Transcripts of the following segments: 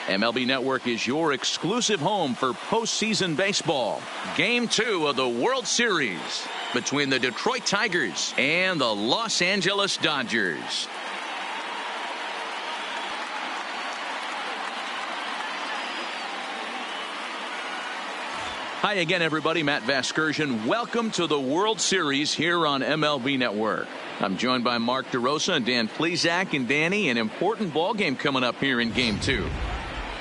MLB Network is your exclusive home for postseason baseball. Game 2 of the World Series between the Detroit Tigers and the Los Angeles Dodgers. Hi again, everybody. Matt Vasgersian. Welcome to the World Series here on MLB Network. I'm joined by Mark DeRosa and Dan Plesac. And Danny, an important ball game coming up here in Game 2.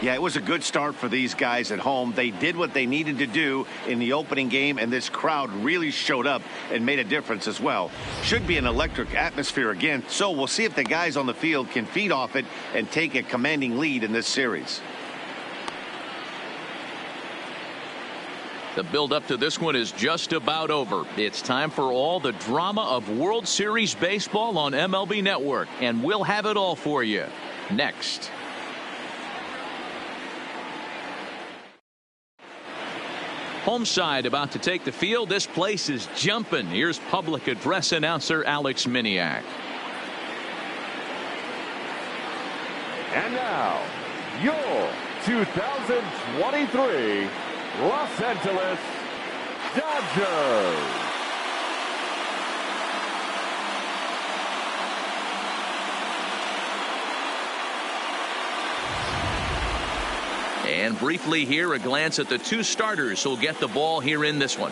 Yeah, it was a good start for these guys at home. They did what they needed to do in the opening game, and this crowd really showed up and made a difference as well. Should be an electric atmosphere again, so we'll see if the guys on the field can feed off it and take a commanding lead in this series. The build-up to this one is just about over. It's time for all the drama of World Series baseball on MLB Network, and we'll have it all for you next. Home side about to take the field. This place is jumping. Here's public address announcer Alex Miniak. And now, your 2023 Los Angeles Dodgers. And briefly here, a glance at the two starters who'll get the ball here in this one.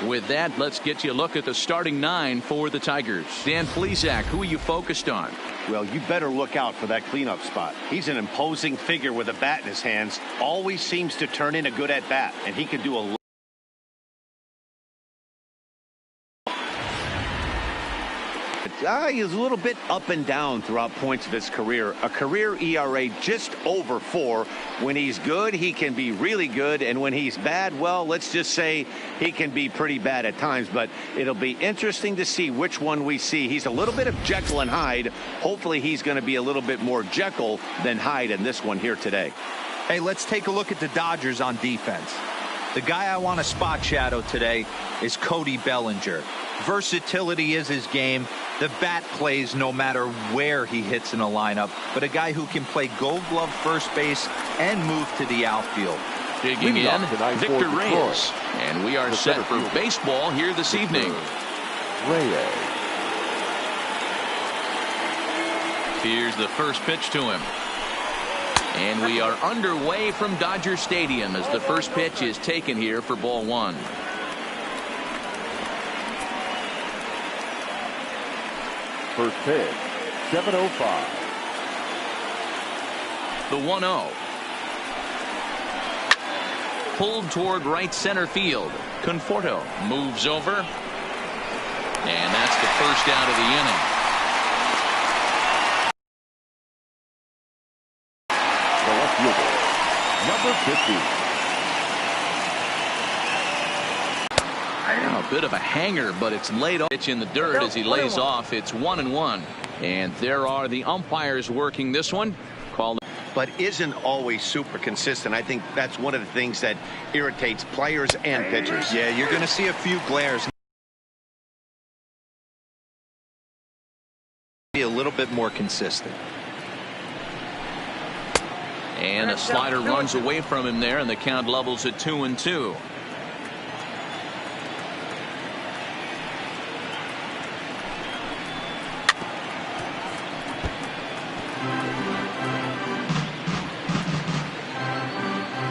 With that, let's get you a look at the starting 9 for the Tigers. Dan Plesac, who are you focused on? Well, you better look out for that cleanup spot. He's an imposing figure with a bat in his hands. Always seems to turn in a good at-bat, and he can do a lot. He's a little bit up and down throughout points of his career. A career ERA just over 4. When he's good, he can be really good. And when he's bad, well, let's just say he can be pretty bad at times. But it'll be interesting to see which one we see. He's a little bit of Jekyll and Hyde. Hopefully he's going to be a little bit more Jekyll than Hyde in this one here today. Hey, let's take a look at the Dodgers on defense. The guy I want to spot shadow today is Cody Bellinger. Versatility is his game. The bat plays no matter where he hits in a lineup, but a guy who can play Gold Glove first base and move to the outfield. Digging in, Victor Reyes. And we are set for baseball here this evening. Here's the first pitch to him. And we are underway from Dodger Stadium as the first pitch is taken here for ball 1. First pitch, 7:05. The 1-0. Pulled toward right center field. Conforto moves over. And that's the first out of the inning. The left fielder, number 50. A bit of a hanger, but it's laid off. Pitch in the dirt as he lays off. It's 1-1. And there are the umpires working this one. But isn't always super consistent. I think that's one of the things that irritates players and pitchers. Yeah, you're going to see a few glares. Be a little bit more consistent. And a slider runs away from him there, and the count levels at 2-2.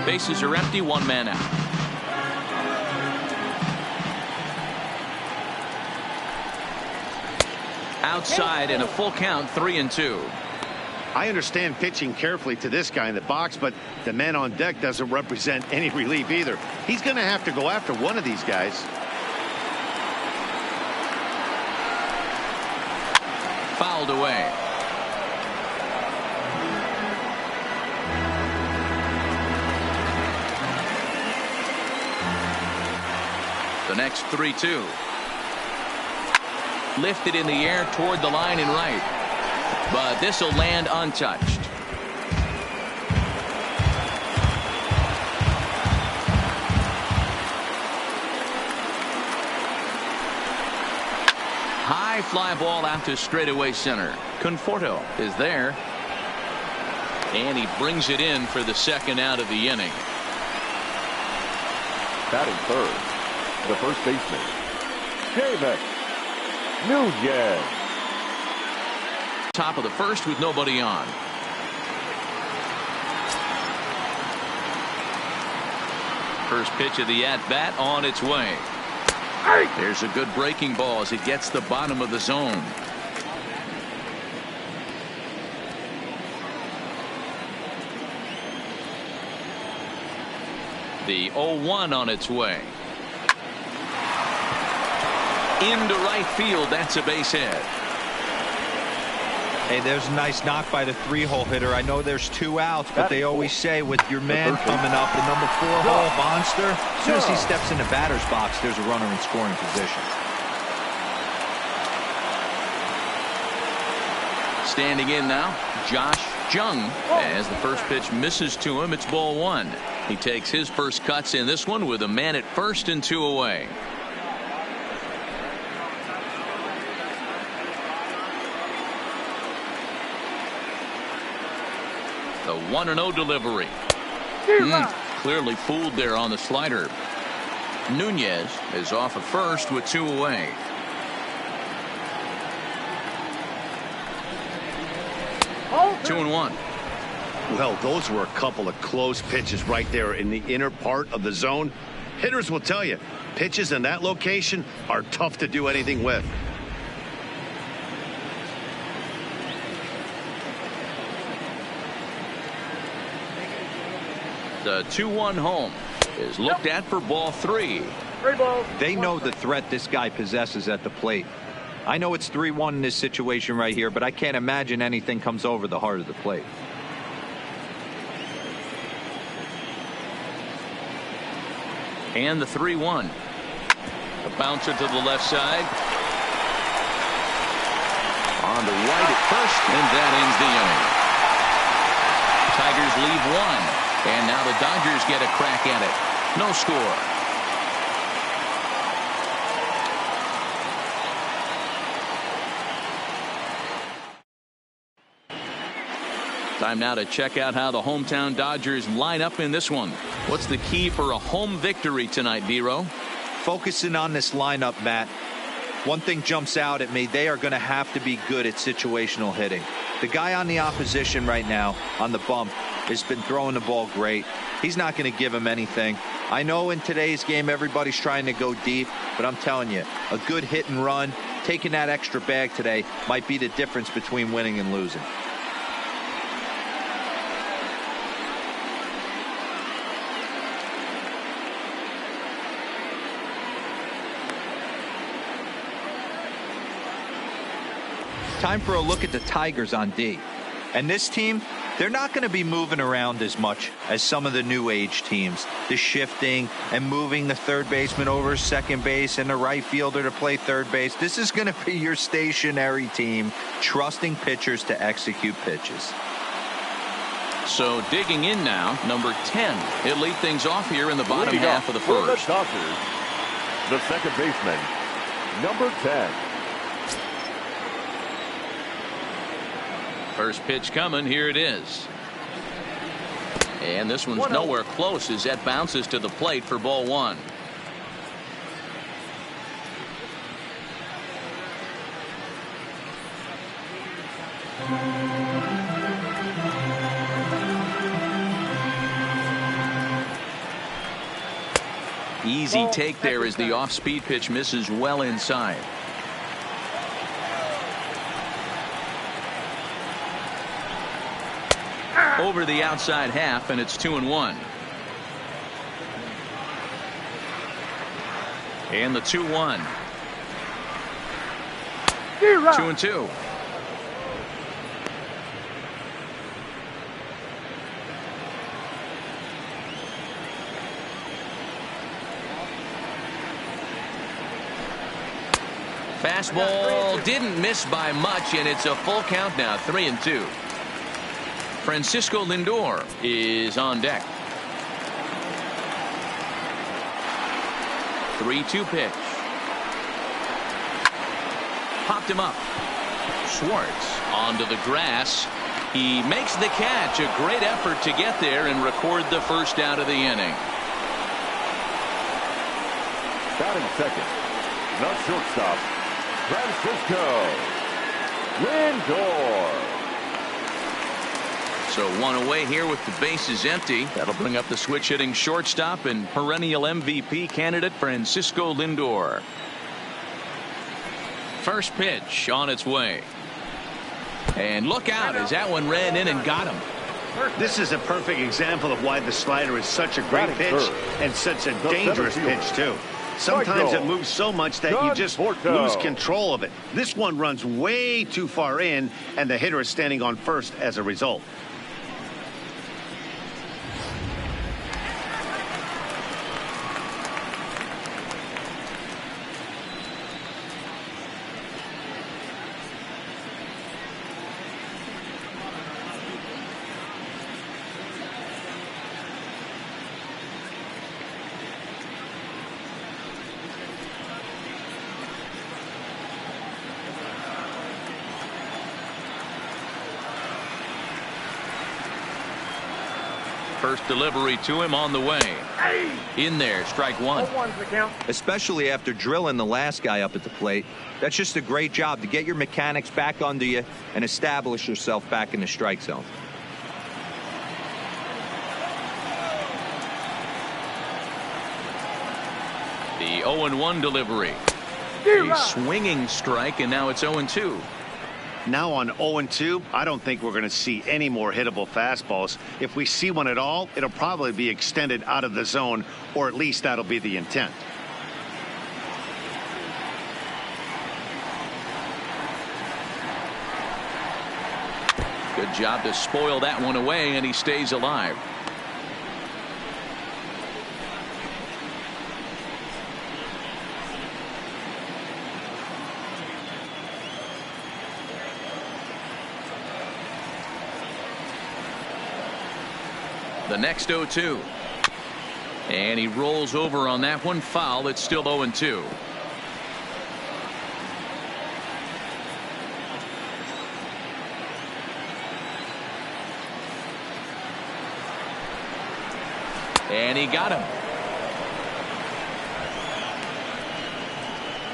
Bases are empty, one man out. Outside and a full count, 3-2. I understand pitching carefully to this guy in the box, but the man on deck doesn't represent any relief either. He's going to have to go after one of these guys. Fouled away. The next 3-2. Lifted in the air toward the line and right. But this will land untouched. High fly ball out to straightaway center. Conforto is there. And he brings it in for the second out of the inning. Batting third, the first baseman, David Nunez. Top of the first with nobody on. First pitch of the at-bat on its way. There's a good breaking ball as it gets the bottom of the zone. The 0-1 on its way. Into right field. That's a base hit. Hey, there's a nice knock by the 3-hole hitter. I know there's 2 outs, but they always say with your man coming up, the number 4-hole monster, as soon as he steps in the batter's box, there's a runner in scoring position. Standing in now, Josh Jung. As the first pitch misses to him, it's ball 1. He takes his first cuts in this one with a man at first and 2 away. The 1-0 delivery. Clearly fooled there on the slider. Nunez is off at first with 2 away. Oh, 2-1. Well, those were a couple of close pitches right there in the inner part of the zone. Hitters will tell you, pitches in that location are tough to do anything with. The 2-1 home is looked at for ball 3. They know the threat this guy possesses at the plate. I know it's 3-1 in this situation right here, but I can't imagine anything comes over the heart of the plate. And the 3-1. A bouncer to the left side. On the right at first, and that ends the inning. Tigers leave 1. And now the Dodgers get a crack at it. No score. Time now to check out how the hometown Dodgers line up in this one. What's the key for a home victory tonight, D-Row? Focusing on this lineup, Matt. One thing jumps out at me. They are going to have to be good at situational hitting. The guy on the opposition right now on the bump has been throwing the ball great. He's not going to give him anything. I know in today's game everybody's trying to go deep, but I'm telling you, a good hit and run, taking that extra bag today might be the difference between winning and losing. Time for a look at the Tigers on D. And this team, they're not going to be moving around as much as some of the new age teams. The shifting and moving the third baseman over second base and the right fielder to play third base. This is going to be your stationary team, trusting pitchers to execute pitches. So digging in now, number 10. He'll lead things off here in the bottom half of the first. The Dodgers, the second baseman, number 10. First pitch coming. Here it is. And this one's nowhere close as that bounces to the plate for ball 1. Easy take there as the off-speed pitch misses well inside. Over the outside half, and it's 2-1. And the 2-1. 2-2. Fastball didn't miss by much, and it's a full count now, 3-2. Francisco Lindor is on deck. 3-2 pitch. popped him up. Schwartz onto the grass. He makes the catch. A great effort to get there and record the first out of the inning. Batting second, the shortstop, Francisco Lindor. So one away here with the bases empty. That'll bring up the switch hitting shortstop and perennial MVP candidate Francisco Lindor. First pitch on its way. And look out as that one ran in and got him. This is a perfect example of why the slider is such a great pitch and such a dangerous pitch too. Sometimes it moves so much that you just lose control of it. This one runs way too far in, and the hitter is standing on first as a result. First delivery to him on the way. In there, strike one. Especially after drilling the last guy up at the plate. That's just a great job to get your mechanics back under you and establish yourself back in the strike zone. The 0-1 delivery. A swinging strike, and now it's 0-2. Now on 0-2, I don't think we're going to see any more hittable fastballs. If we see one at all, it'll probably be extended out of the zone, or at least that'll be the intent. Good job to spoil that one away, and he stays alive. The next 0-2. And he rolls over on that one. Foul. It's still 0-2. And he got him.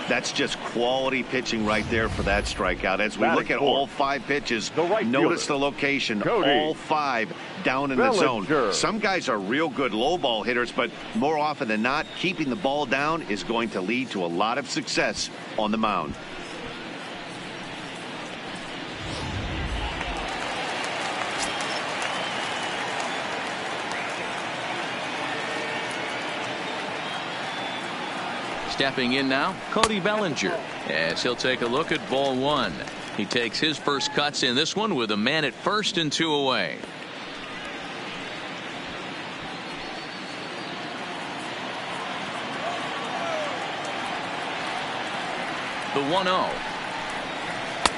That's just quality pitching right there for that strikeout. As we look at all 5 pitches, notice the location. All 5 down in the zone. Some guys are real good low ball hitters, but more often than not, keeping the ball down is going to lead to a lot of success on the mound. Stepping in now, Cody Bellinger, as he'll take a look at ball 1. He takes his first cuts in this one with a man at first and 2 away. The 1-0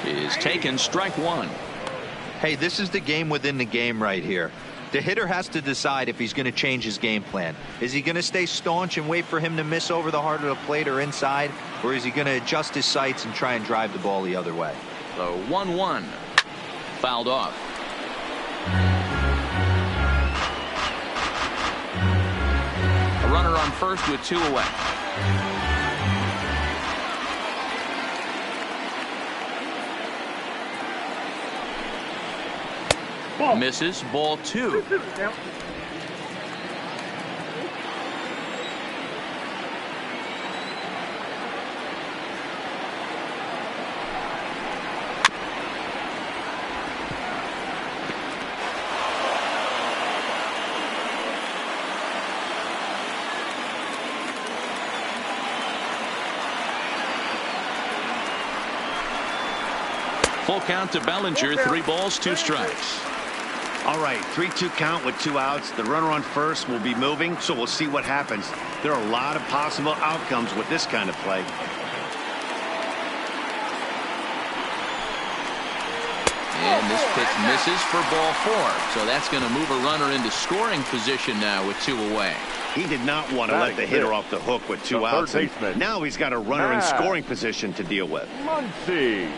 is taken, strike 1. Hey, this is the game within the game right here. The hitter has to decide if he's going to change his game plan. Is he going to stay staunch and wait for him to miss over the heart of the plate or inside? Or is he going to adjust his sights and try and drive the ball the other way? The 1-1 fouled off. A runner on first with 2 away. Misses, ball 2. Full count to Bellinger, 3 balls, 2 strikes. All right, 3-2 count with 2 outs. The runner on first will be moving, so we'll see what happens. There are a lot of possible outcomes with this kind of play. And this pitch misses for ball 4. So that's going to move a runner into scoring position now with 2 away. He did not want to let the hitter off the hook with 2 outs. And now he's got a runner in scoring position to deal with. Muncy.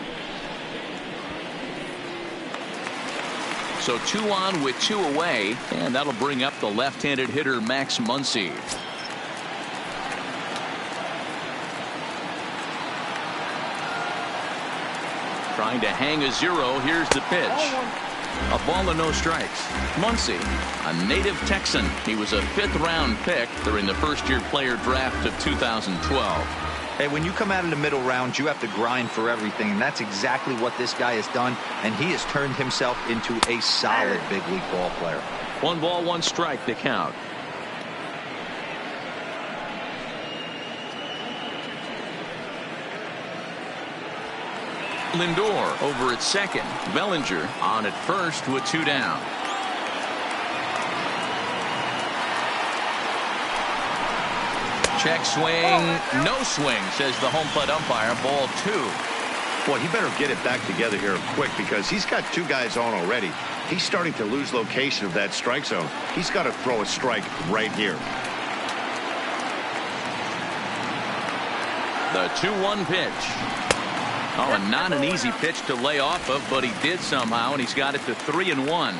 So 2 on with 2 away, and that'll bring up the left-handed hitter Max Muncy. Trying to hang a 0. Here's the pitch. A ball and no strikes. Muncy, a native Texan. He was a 5th-round pick during the first-year player draft of 2012. Hey, when you come out of the middle rounds, you have to grind for everything, and that's exactly what this guy has done, and he has turned himself into a solid big league ball player. 1 ball, 1 strike to count. Lindor over at second. Bellinger on at first with 2 down. Check swing. No swing, says the home plate umpire. Ball 2. Boy, he better get it back together here quick because he's got 2 guys on already. He's starting to lose location of that strike zone. He's got to throw a strike right here. The 2-1 pitch. Oh, and not an easy pitch to lay off of, but he did somehow, and he's got it to 3-1.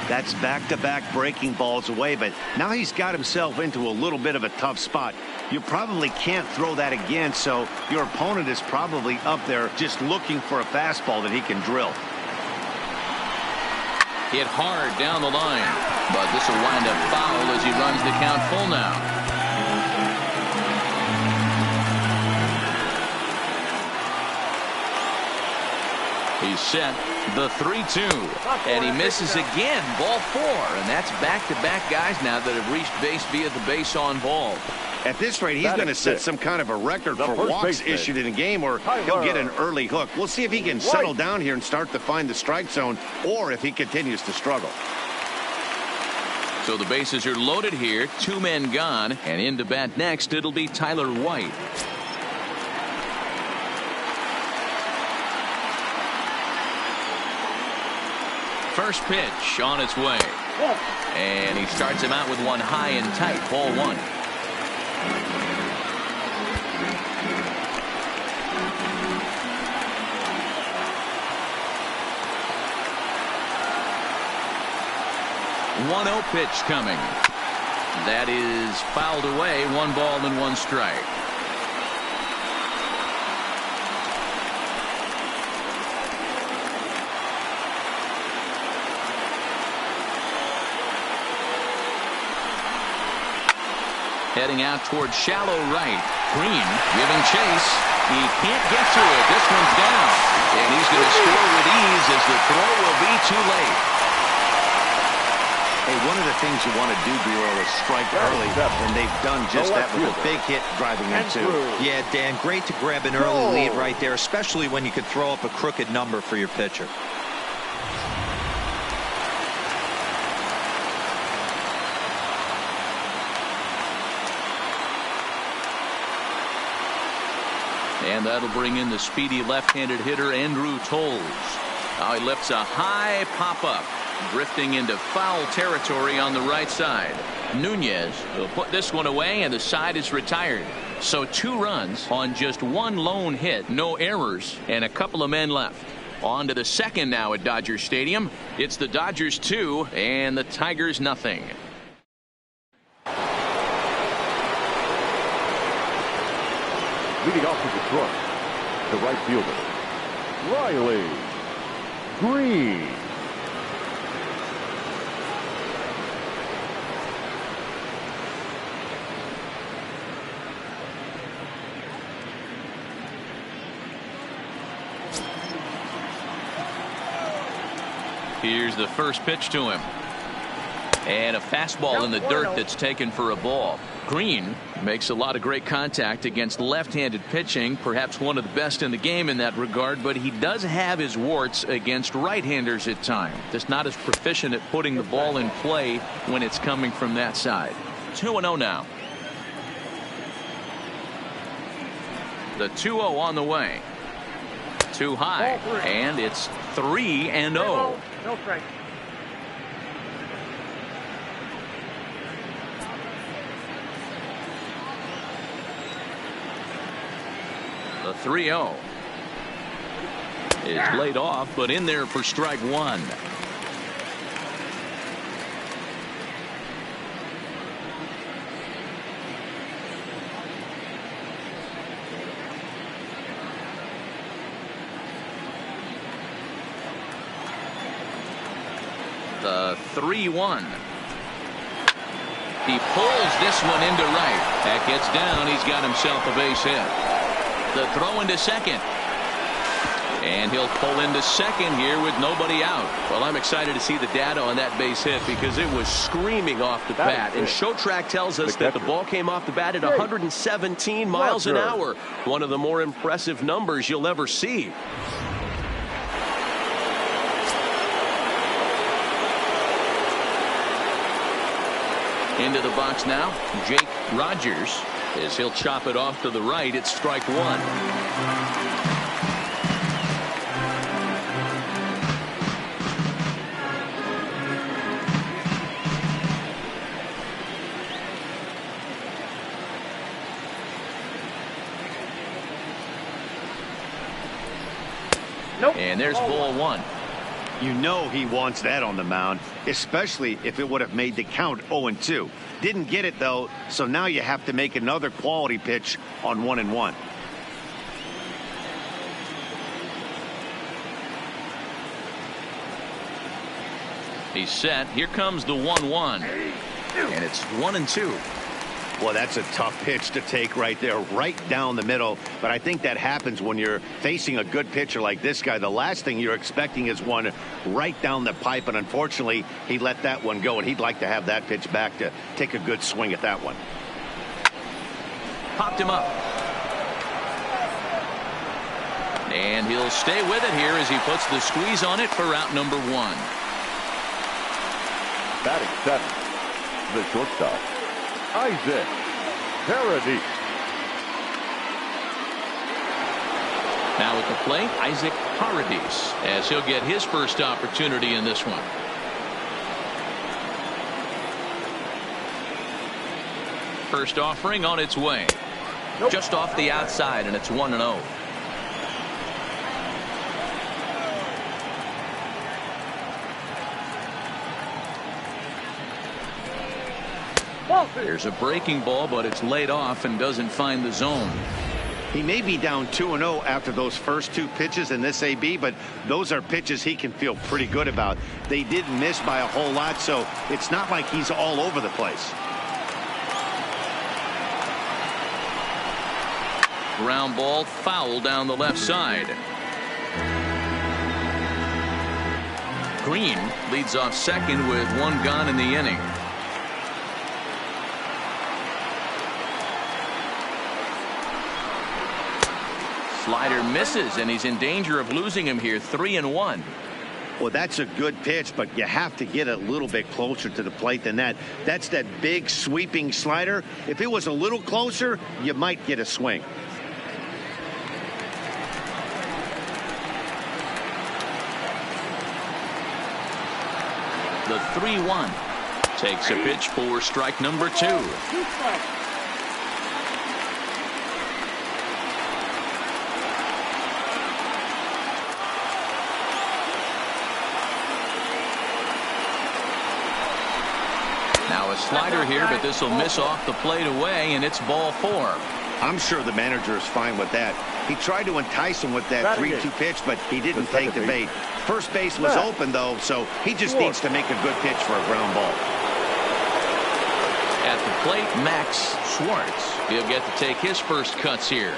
That's back-to-back breaking balls away, but now he's got himself into a little bit of a tough spot. You probably can't throw that again, so your opponent is probably up there just looking for a fastball that he can drill. Hit hard down the line, but this will wind up foul as he runs the count full now. He's set the 3-2, and he misses again. Ball 4, and that's back-to-back guys now that have reached base via the base on ball. At this rate, he's going to set some kind of a record for walks issued in a game, or he'll get an early hook. We'll see if he can settle down here and start to find the strike zone, or if he continues to struggle. So the bases are loaded here, 2 men gone, and in to bat next, it'll be Tyler White. First pitch on its way. And he starts him out with 1 high and tight. Ball 1. One 0 pitch coming. That is fouled away. 1 ball and 1 strike. Heading out towards shallow right. Green giving chase. He can't get to it. This one's down. And he's going to score with ease as the throw will be too late. Hey, one of the things you want to do, Bureau, is strike early, and they've done just that with a big hit driving in 2. Yeah, Dan, great to grab an early lead right there, especially when you could throw up a crooked number for your pitcher. And that'll bring in the speedy left-handed hitter Andrew Toles. Now he lifts a high pop-up, drifting into foul territory on the right side. Nunez will put this one away, and the side is retired. So 2 runs on just 1 lone hit, no errors, and a couple of men left. On to the second now at Dodger Stadium. It's the Dodgers 2 and the Tigers nothing. Leading off to Detroit, the right fielder, Riley Green. Here's the first pitch to him. And a fastball in the dirt that's taken for a ball. Green makes a lot of great contact against left-handed pitching, perhaps one of the best in the game in that regard, but he does have his warts against right-handers at times. Just not as proficient at putting the ball in play when it's coming from that side. 2-0 now. The 2-0 on the way. Too high, and it's 3-0. No strike. 3-0. It's laid off, but in there for strike one. The 3-1. He pulls this one into right. That gets down. He's got himself a base hit. The throw into second. And he'll pull into second here with nobody out. Well, I'm excited to see the data on that base hit because it was screaming off the bat. And Show Track tells us that the ball came off the bat at 117 miles an hour. One of the more impressive numbers you'll ever see. Into the box now, Jake Rogers, as he'll chop it off to the right. It's strike one. Nope. And there's ball one. You know he wants that on the mound, especially if it would have made the count 0-2. Didn't get it, though, so now you have to make another quality pitch on 1-1. He's set. Here comes the 1-1. And it's 1-2. Well, that's a tough pitch to take right there, right down the middle. But I think that happens when you're facing a good pitcher like this guy. The last thing you're expecting is one right down the pipe. And unfortunately, he let that one go. And he'd like to have that pitch back to take a good swing at that one. Popped him up. And he'll stay with it here as he puts the squeeze on it for out number one. Batting seventh, the shortstop, Isaac Paradis. Now at the plate, Isaac Paradis, as he'll get his first opportunity in this one. First offering on its way. Nope. Just off the outside, and it's 1-0. There's a breaking ball, but it's laid off and doesn't find the zone. He may be down 2-0 after those first two pitches in this AB, but those are pitches he can feel pretty good about. They didn't miss by a whole lot, so it's not like he's all over the place. Ground ball, foul down the left side. Green leads off second with one gone in the inning. Slider misses, and he's in danger of losing him here. 3-1. Well, that's a good pitch, but you have to get a little bit closer to the plate than that. That's that big sweeping slider. If it was a little closer, you might get a swing. The 3-1 takes a pitch for strike number two. Now a slider here, but this will miss off the plate away, and it's ball four. I'm sure the manager is fine with that. He tried to entice him with that 3-2 pitch, but he didn't take the bait. First base was open, though, so he just needs to make a good pitch for a ground ball. At the plate, Max Schwartz. He'll get to take his first cuts here.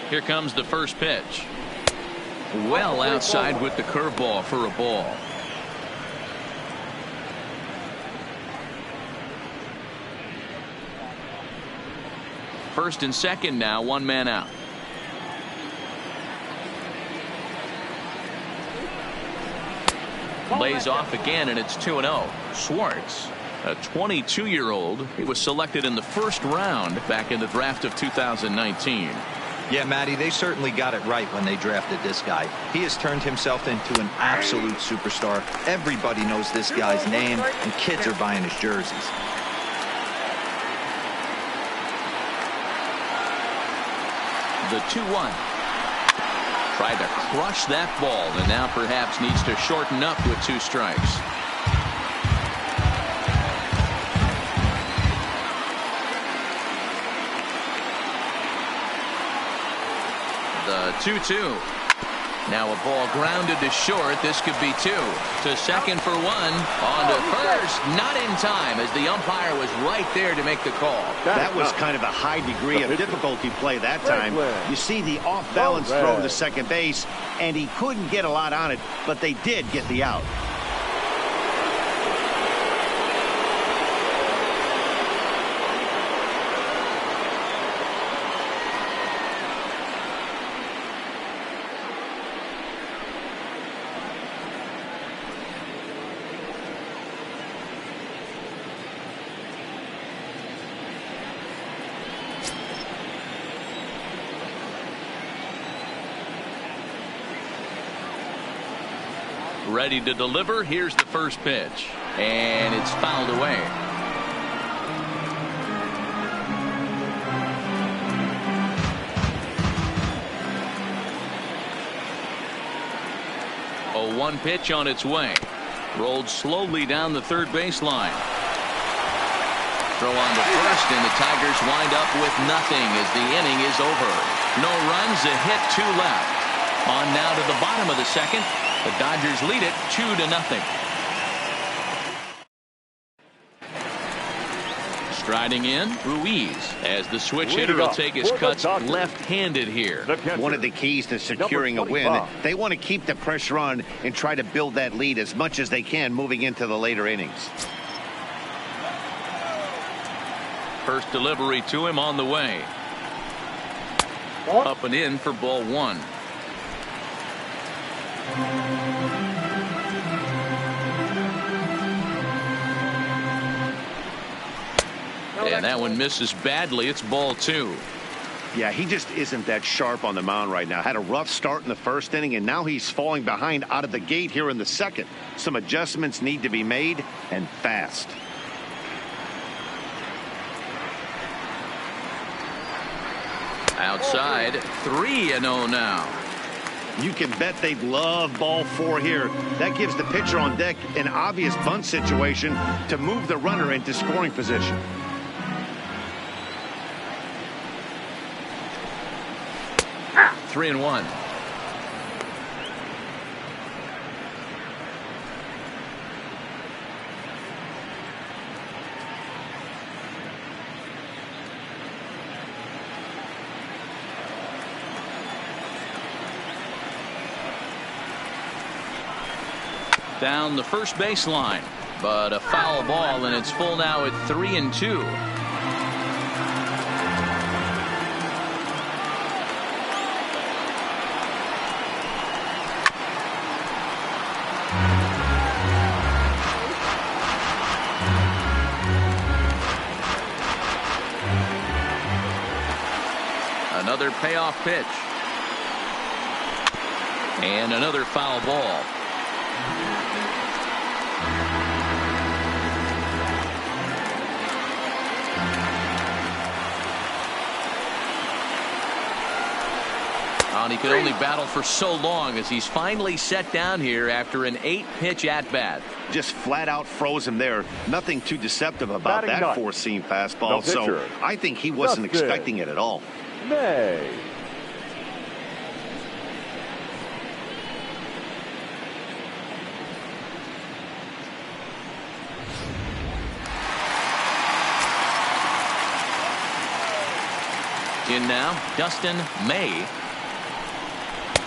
Here comes the first pitch. Well outside with the curveball for a ball. First and second now, one man out. Lays off again, and it's 2-0. Schwartz, a 22-year-old. He was selected in the first round back in the draft of 2019. Yeah, Matty, they certainly got it right when they drafted this guy. He has turned himself into an absolute superstar. Everybody knows this guy's name, and kids are buying his jerseys. The 2-1. Tried to crush that ball, and now perhaps needs to shorten up with 2 strikes. The 2-2. Now a ball grounded to short. This could be 2. To second for 1. On to first. Not in time, as the umpire was right there to make the call. That was kind of a high degree of difficulty play that time. You see the off-balance throw to second base, and he couldn't get a lot on it, but they did get the out. Ready to deliver. Here's the first pitch, and it's fouled away. A 1 pitch on its way. Rolled slowly down the third baseline. Throw on to first, and the Tigers wind up with nothing as the inning is over. No runs, a hit, 2 left. On now to the bottom of the second. The Dodgers lead it 2-0. Striding in, Ruiz, as the switch hitter will take his cuts left-handed here. One of the keys to securing a win, they want to keep the pressure on and try to build that lead as much as they can moving into the later innings. First delivery to him on the way. Up and in for ball 1. And that one misses badly. It's ball 2. Yeah, he just isn't that sharp on the mound right now. Had a rough start in the first inning, and now he's falling behind out of the gate here in the second. Some adjustments need to be made, and fast. Outside, 3-0 now. You can bet they'd love ball 4 here. That gives the pitcher on deck an obvious bunt situation to move the runner into scoring position. Three and 1. Down the first baseline, but a foul ball, and it's full now at 3-2. Another payoff pitch. And another foul ball. And he could only battle for so long as he's finally set down here after an 8-pitch at-bat. Just flat out froze him there. Nothing too deceptive about that four-seam fastball. So I think he wasn't expecting it at all. May. In now, Dustin May.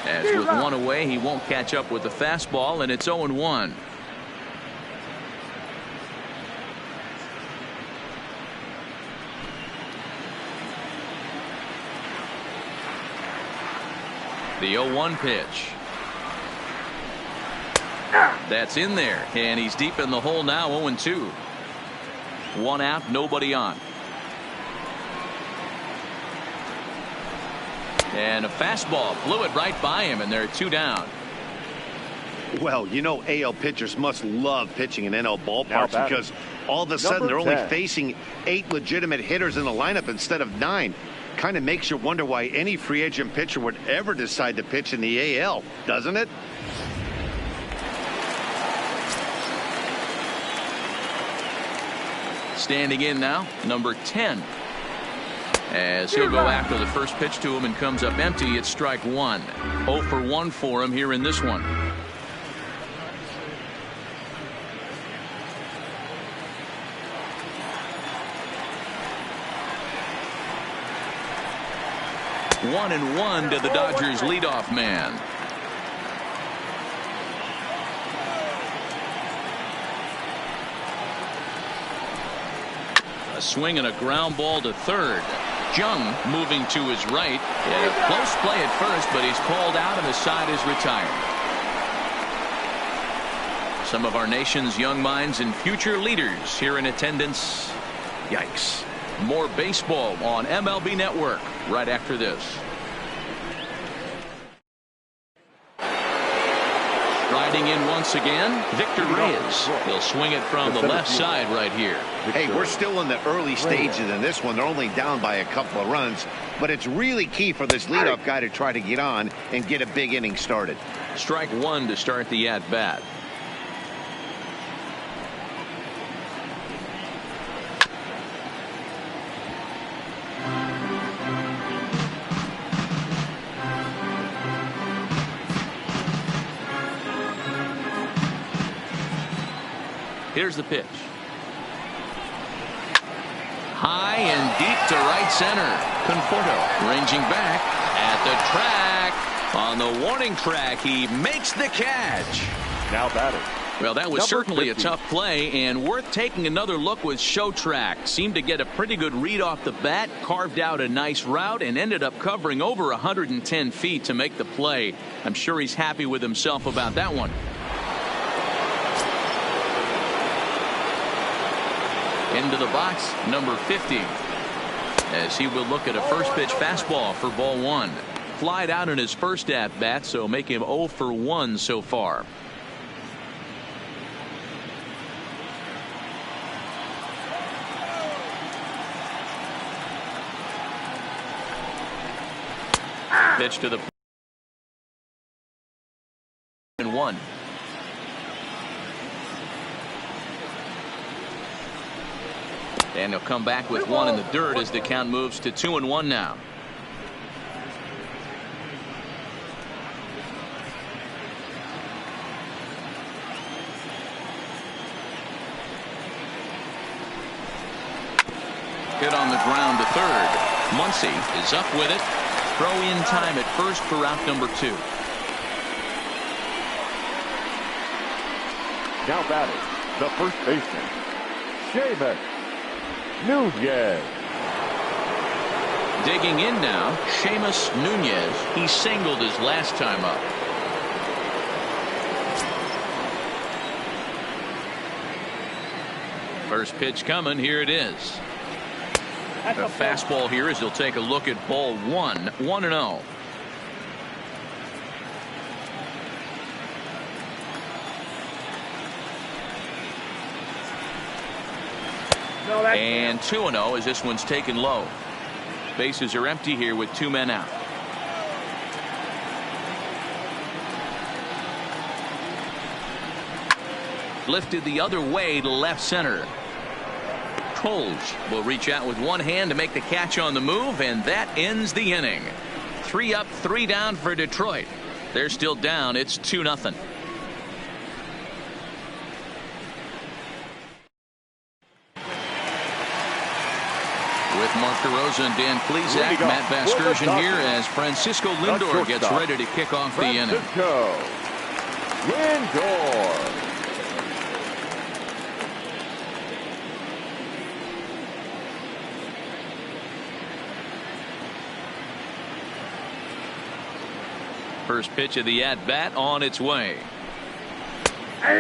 As with one away, he won't catch up with the fastball, and it's 0-1. The 0-1 pitch. That's in there, and he's deep in the hole now. 0-2. 1 out, nobody on. And a fastball blew it right by him, and they're 2 down. Well, you know, AL pitchers must love pitching in NL ballparks because All of a sudden, they're Number only 10. facing 8 legitimate hitters in the lineup instead of 9. Kind of makes you wonder why any free agent pitcher would ever decide to pitch in the AL, doesn't it? Standing in now, number 10. As he'll go after the first pitch to him and comes up empty, it's strike one. 0 for 1 for him here in this one. One and one to the Dodgers leadoff man. A swing and a ground ball to third. Jung moving to his right. Yeah, close play at first, but he's called out and the side is retired. Some of our nation's young minds and future leaders here in attendance. Yikes. More baseball on MLB Network right after this. Riding in once again, Victor Reyes. He'll swing it from the left side right here. Hey, we're still in the early stages in this one. They're only down by a couple of runs, but it's really key for this leadoff guy to try to get on and get a big inning started. Strike one to start the at-bat. Here's the pitch. High and deep to right center. Conforto ranging back at the track. On the warning track, he makes the catch. Now batting. Well, that was Number certainly 50. a tough play and worth taking another look with Showtrack. Seemed to get a pretty good read off the bat, carved out a nice route, and ended up covering over 110 feet to make the play. I'm sure he's happy with himself about that one. Into the box, number 50. As he will look at a first pitch fastball for ball one. Flied out in his first at bat, so make him 0 for 1 so far. Pitch to the and 1. And he'll come back with one in the dirt as the count moves to 2-1 now. Hit on the ground to third. Muncy is up with it. Throw in time at first for out number 2. Now batting, the first baseman, Seamus Nunez. Digging in now, Seamus Nunez. He singled his last time up. First pitch coming. Here it is. A fastball here as he'll take a look at ball 1. 1-0. And 2-0 as this one's taken low. Bases are empty here with 2 men out. Lifted the other way to left center. Coles will reach out with one hand to make the catch on the move, and that ends the inning. 3 up, 3 down for Detroit. They're still down. It's 2-0. With Mark DeRosa and Dan Plesac, Matt Vasgersian here as Francisco Lindor gets ready to kick off the inning. Francisco Lindor. First pitch of the at-bat on its way.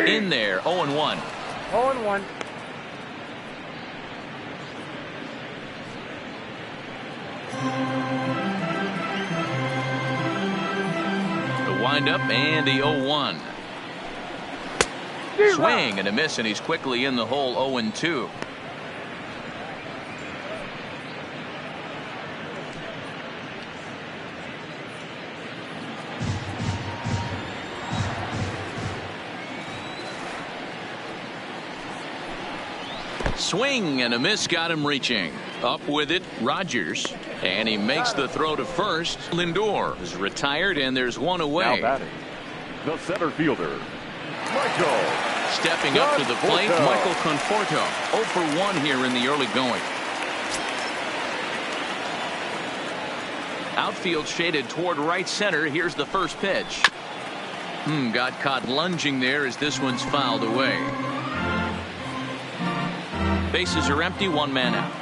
In there, 0-1. 0-1. The windup and the 0-1. Swing and a miss, and he's quickly in the hole. 0-2. Swing and a miss, got him reaching. Up with it, Rogers. And he makes the throw to first. Lindor is retired, and there's one away. Now batting, the center fielder, Michael. Stepping up to the plate, Michael Conforto. 0 for 1 here in the early going. Outfield shaded toward right center. Here's the first pitch. Got caught lunging there as this one's fouled away. Bases are empty, one man out.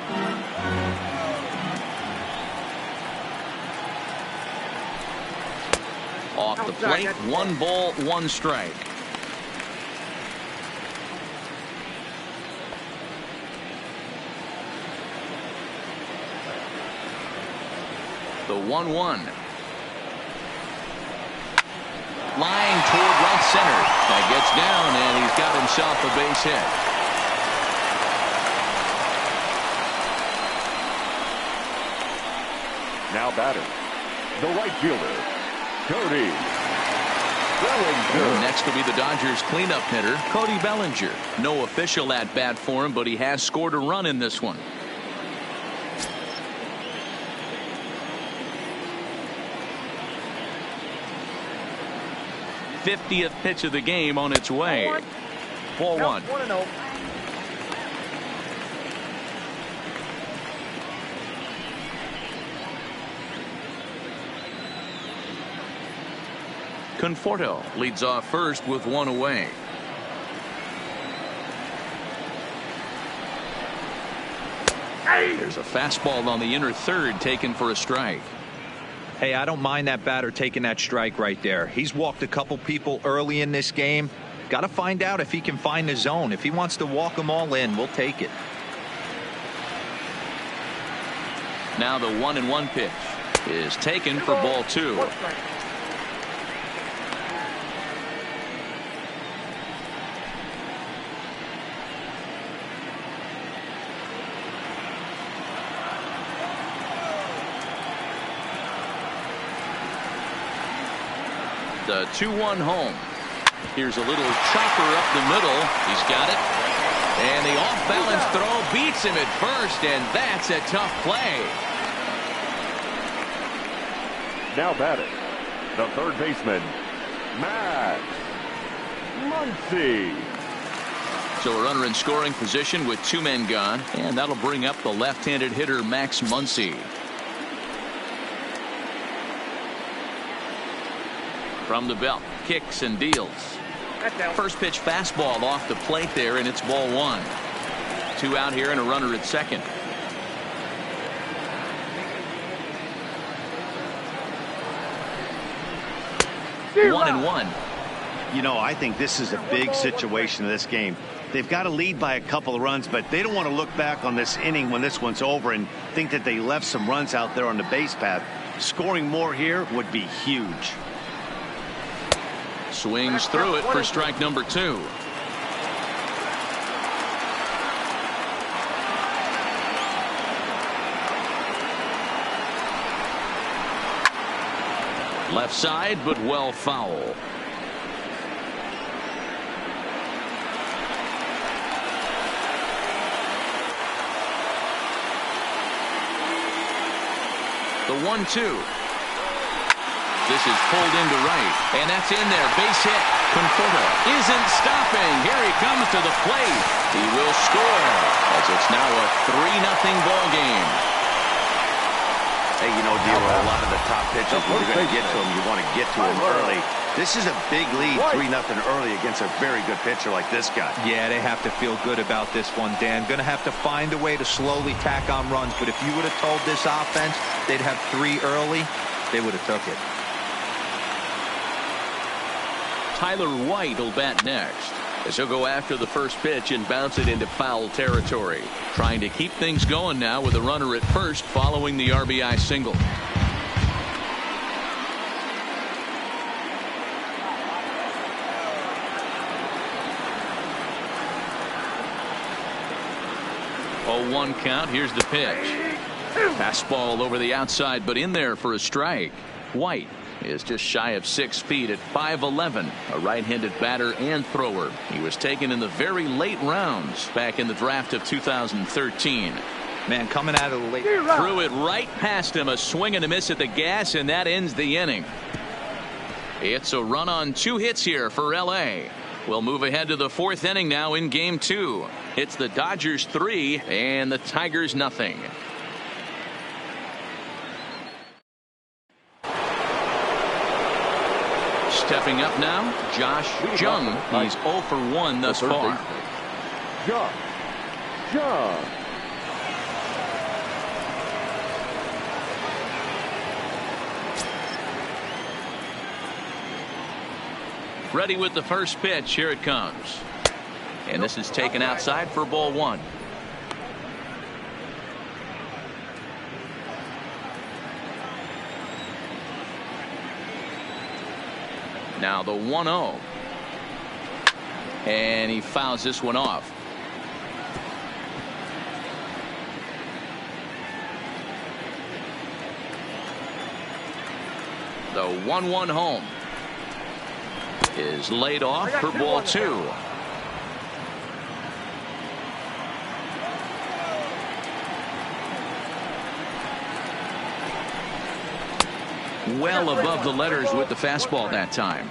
Off the plate, 1 ball, 1 strike. The 1-1. Line toward right center. That gets down, and he's got himself a base hit. Now batting, the right fielder, Cody Bellinger. Next will be the Dodgers cleanup hitter, Cody Bellinger. No official at bat for him, but he has scored a run in this one. '50th pitch of the game on its way. Ball 1. Conforto leads off first with 1 away. There's a fastball on the inner third taken for a strike. Hey, I don't mind that batter taking that strike right there. He's walked a couple people early in this game. Got to find out if he can find the zone. If he wants to walk them all in, we'll take it. Now the 1-1 pitch is taken for ball 2. The 2-1 home. Here's a little chopper up the middle. He's got it. And the off-balance throw beats him at first, and that's a tough play. Now batting, the third baseman, Matt Muncy. So a runner in scoring position with 2 men gone, and that'll bring up the left-handed hitter Max Muncy. From the belt, kicks and deals. First pitch fastball off the plate there, and it's ball 1. 2 out here and a runner at second. One and one. You know, I think this is a big situation in this game. They've got to lead by a couple of runs, but they don't want to look back on this inning when this one's over and think that they left some runs out there on the base path. Scoring more here would be huge. Swings through it for strike number 2. Left side, but well foul. The 1-2. This is pulled into right, and that's in there. Base hit. Conforto isn't stopping. Here he comes to the plate. He will score as it's now a 3-0 ball game. Hey, you know, Dilo, a lot of the top pitchers, when you're going to get to them, you want to get to them early. This is a big lead, 3-0 early against a very good pitcher like this guy. Yeah, they have to feel good about this one, Dan. Going to have to find a way to slowly tack on runs, but if you would have told this offense they'd have 3 early, they would have took it. Tyler White will bat next, as he'll go after the first pitch and bounce it into foul territory. Trying to keep things going now with a runner at first following the RBI single. 0-1 count. Here's the pitch. Fastball over the outside, but in there for a strike. White is just shy of 6 feet at 5'11", a right-handed batter and thrower. He was taken in the very late rounds back in the draft of 2013. Man, coming out of the late. Threw it right past him. A swing and a miss at the gas, and that ends the inning. It's a run on 2 hits here for L.A. We'll move ahead to the 4th inning now in Game 2. It's the Dodgers 3 and the Tigers nothing. Stepping up now, Josh Jung. He's 0 for 1 thus far. Jung. Ready with the first pitch. Here it comes. And this is taken outside for ball 1. Now the 1-0. And he fouls this one off. The 1-1 home is laid off for ball 2. Well above the letters with the fastball that time.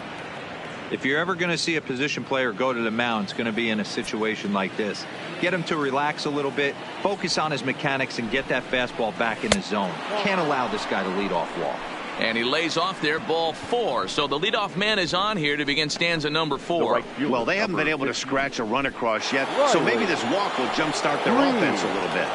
If you're ever going to see a position player go to the mound, it's going to be in a situation like this. Get him to relax a little bit, focus on his mechanics, and get that fastball back in the zone. Can't allow this guy to lead off walk. And he lays off there, ball 4. So the leadoff man is on here to begin stanza number 4. Well, they haven't been able to scratch a run across yet, so maybe this walk will jumpstart their offense a little bit.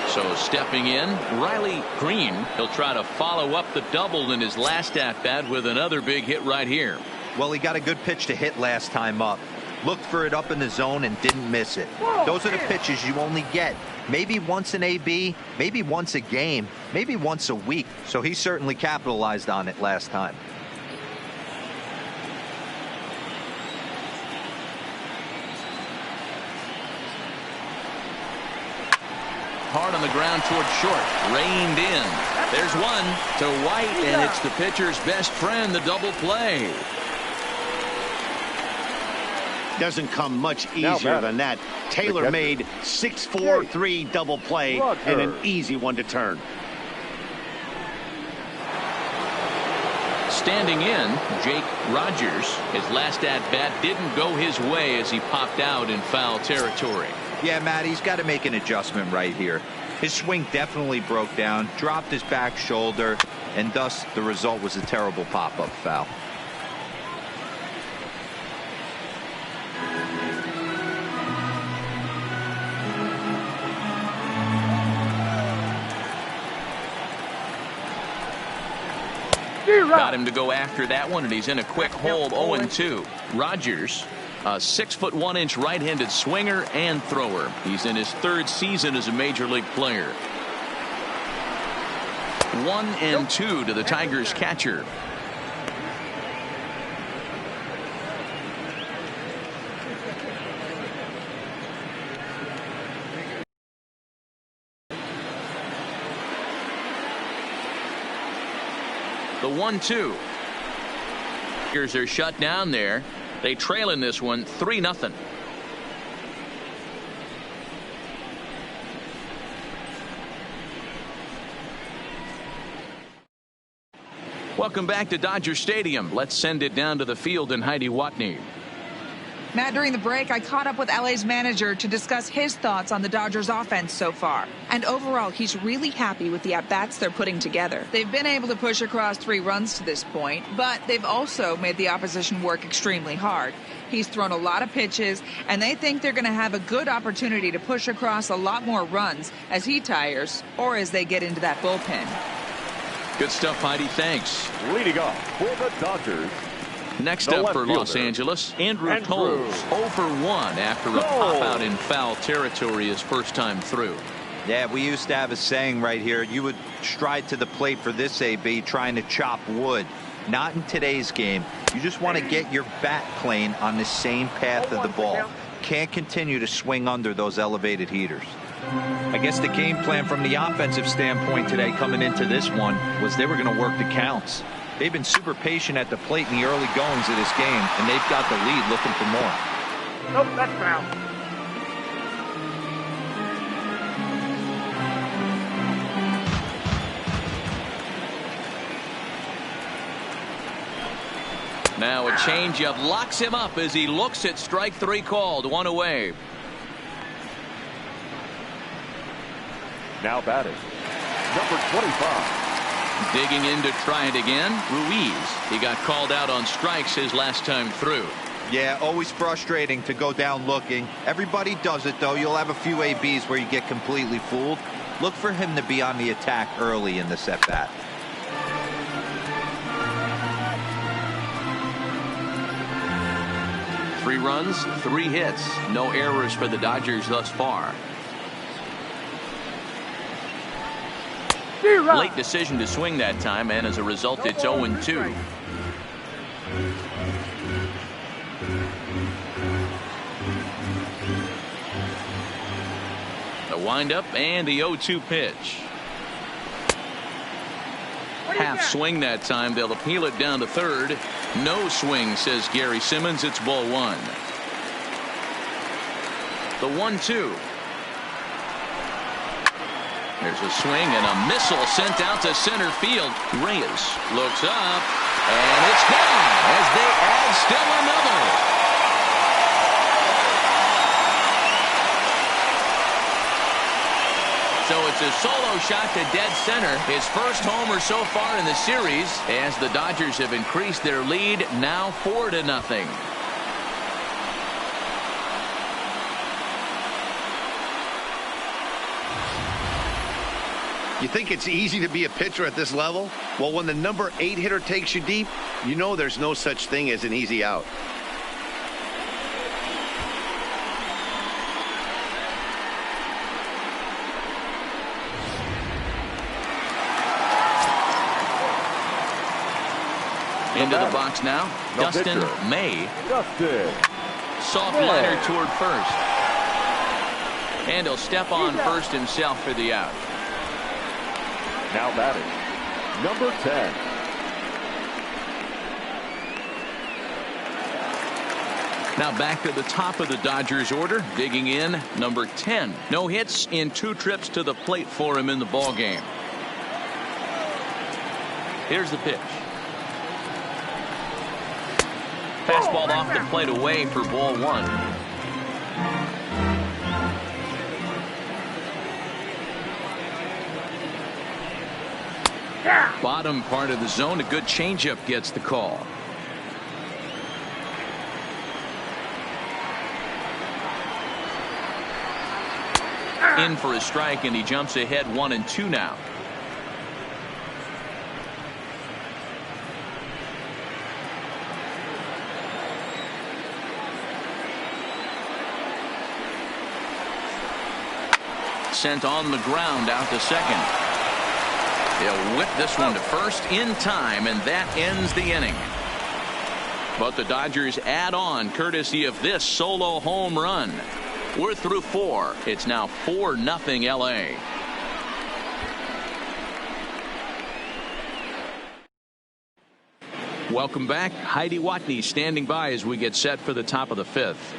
So stepping in, Riley Green. He'll try to follow up the double in his last at-bat with another big hit right here. Well, he got a good pitch to hit last time up. Looked for it up in the zone and didn't miss it. Those are the pitches you only get maybe once in AB, maybe once a game, maybe once a week. So he certainly capitalized on it last time. Hard on the ground toward short. Reined in. There's one to White, and it's the pitcher's best friend, the double play. Doesn't come much easier than that. Taylor made 6-4-3 double play and an easy one to turn. Standing in, Jake Rogers. His last at-bat didn't go his way as he popped out in foul territory. Yeah, Matt, he's got to make an adjustment right here. His swing definitely broke down, dropped his back shoulder, and thus the result was a terrible pop-up foul. Got him to go after that one, and he's in a quick hole, 0-2. Rogers, a 6'1" right-handed swinger and thrower. He's in his 3rd season as a major league player. 1-2 to the Tigers catcher. The 1-2. Tigers are shut down there. They trail in this one 3-0. Welcome back to Dodger Stadium. Let's send it down to the field and Heidi Watney. Matt, during the break, I caught up with LA's manager to discuss his thoughts on the Dodgers offense so far. And overall, he's really happy with the at-bats they're putting together. They've been able to push across 3 runs to this point, but they've also made the opposition work extremely hard. He's thrown a lot of pitches, and they think they're going to have a good opportunity to push across a lot more runs as he tires or as they get into that bullpen. Good stuff, Heidi. Thanks. Leading off for the Dodgers. Next up for Los Angeles, Andrew Toles, 0 for 1 after a pop-out in foul territory his first time through. Yeah, we used to have a saying right here. You would stride to the plate for this AB trying to chop wood. Not in today's game. You just want to get your bat plane on the same path of the ball. can't continue to swing under those elevated heaters. I guess the game plan from the offensive standpoint today coming into this one was they were going to work the counts. They've been super patient at the plate in the early goings of this game, and they've got the lead looking for more. Nope, that's foul. Now a changeup locks him up as he looks at strike three called. One away. Now batting, number 25. Digging in to try it again, Ruiz. He got called out on strikes his last time through. Yeah, always frustrating to go down looking. Everybody does it, though. You'll have a few ABs where you get completely fooled. Look for him to be on the attack early in the at-bat. Three runs, 3 hits. No errors for the Dodgers thus far. Late decision to swing that time, and as a result, it's 0-2. The windup and the 0-2 pitch. Half swing that time. They'll appeal it down to third. No swing, says Gary Simmons. It's ball 1. The 1-2. There's a swing and a missile sent out to center field. Reyes looks up, and it's gone as they add still another. So it's a solo shot to dead center. His first homer so far in the series as the Dodgers have increased their lead now 4-0. You think it's easy to be a pitcher at this level? Well, when the number 8 hitter takes you deep, you know there's no such thing as an easy out. Into the box now, Dustin May. Soft liner toward first. And he'll step on first himself for the out. Now batting, number 10. Now back to the top of the Dodgers order, digging in, number 10. No hits in 2 trips to the plate for him in the ball game. Here's the pitch. Fastball off the plate away for ball 1. Bottom part of the zone, a good changeup gets the call. In for a strike, and he jumps ahead 1-2 now. Sent on the ground out to second. He'll whip this one to first in time, and that ends the inning. But the Dodgers add on courtesy of this solo home run. We're through 4. It's now 4-0 LA. Welcome back. Heidi Watney standing by as we get set for the top of the 5th.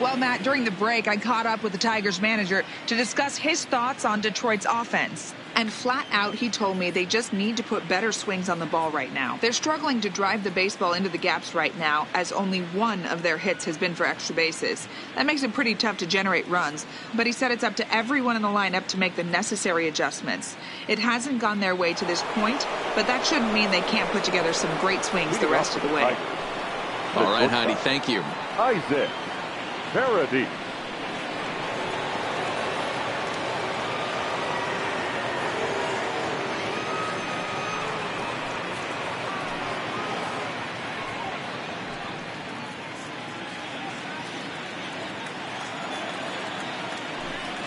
Well, Matt, during the break, I caught up with the Tigers manager to discuss his thoughts on Detroit's offense. And flat out, he told me they just need to put better swings on the ball right now. They're struggling to drive the baseball into the gaps right now, as only one of their hits has been for extra bases. That makes it pretty tough to generate runs, but he said it's up to everyone in the lineup to make the necessary adjustments. It hasn't gone their way to this point, but that shouldn't mean they can't put together some great swings the rest of the way. All right, Heidi, thank you. Isaac Paradis.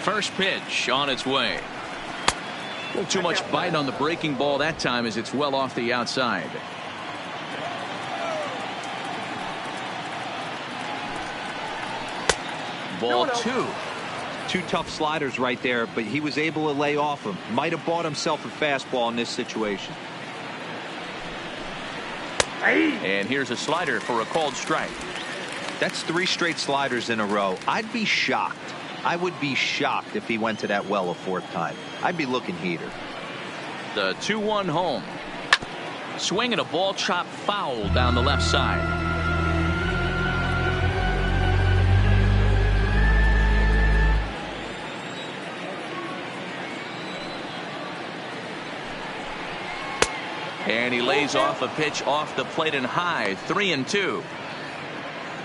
First pitch on its way. A little too much bite on the breaking ball that time as it's well off the outside. Ball 2. Two tough sliders right there, but he was able to lay off them. Might have bought himself a fastball in this situation. And here's a slider for a called strike. That's 3 straight sliders in a row. I'd be shocked. I would be shocked if he went to that well a 4th time. I'd be looking heater. The 2-1 home. Swing and a ball chopped foul down the left side. And he lays off a pitch off the plate and high. 3-2.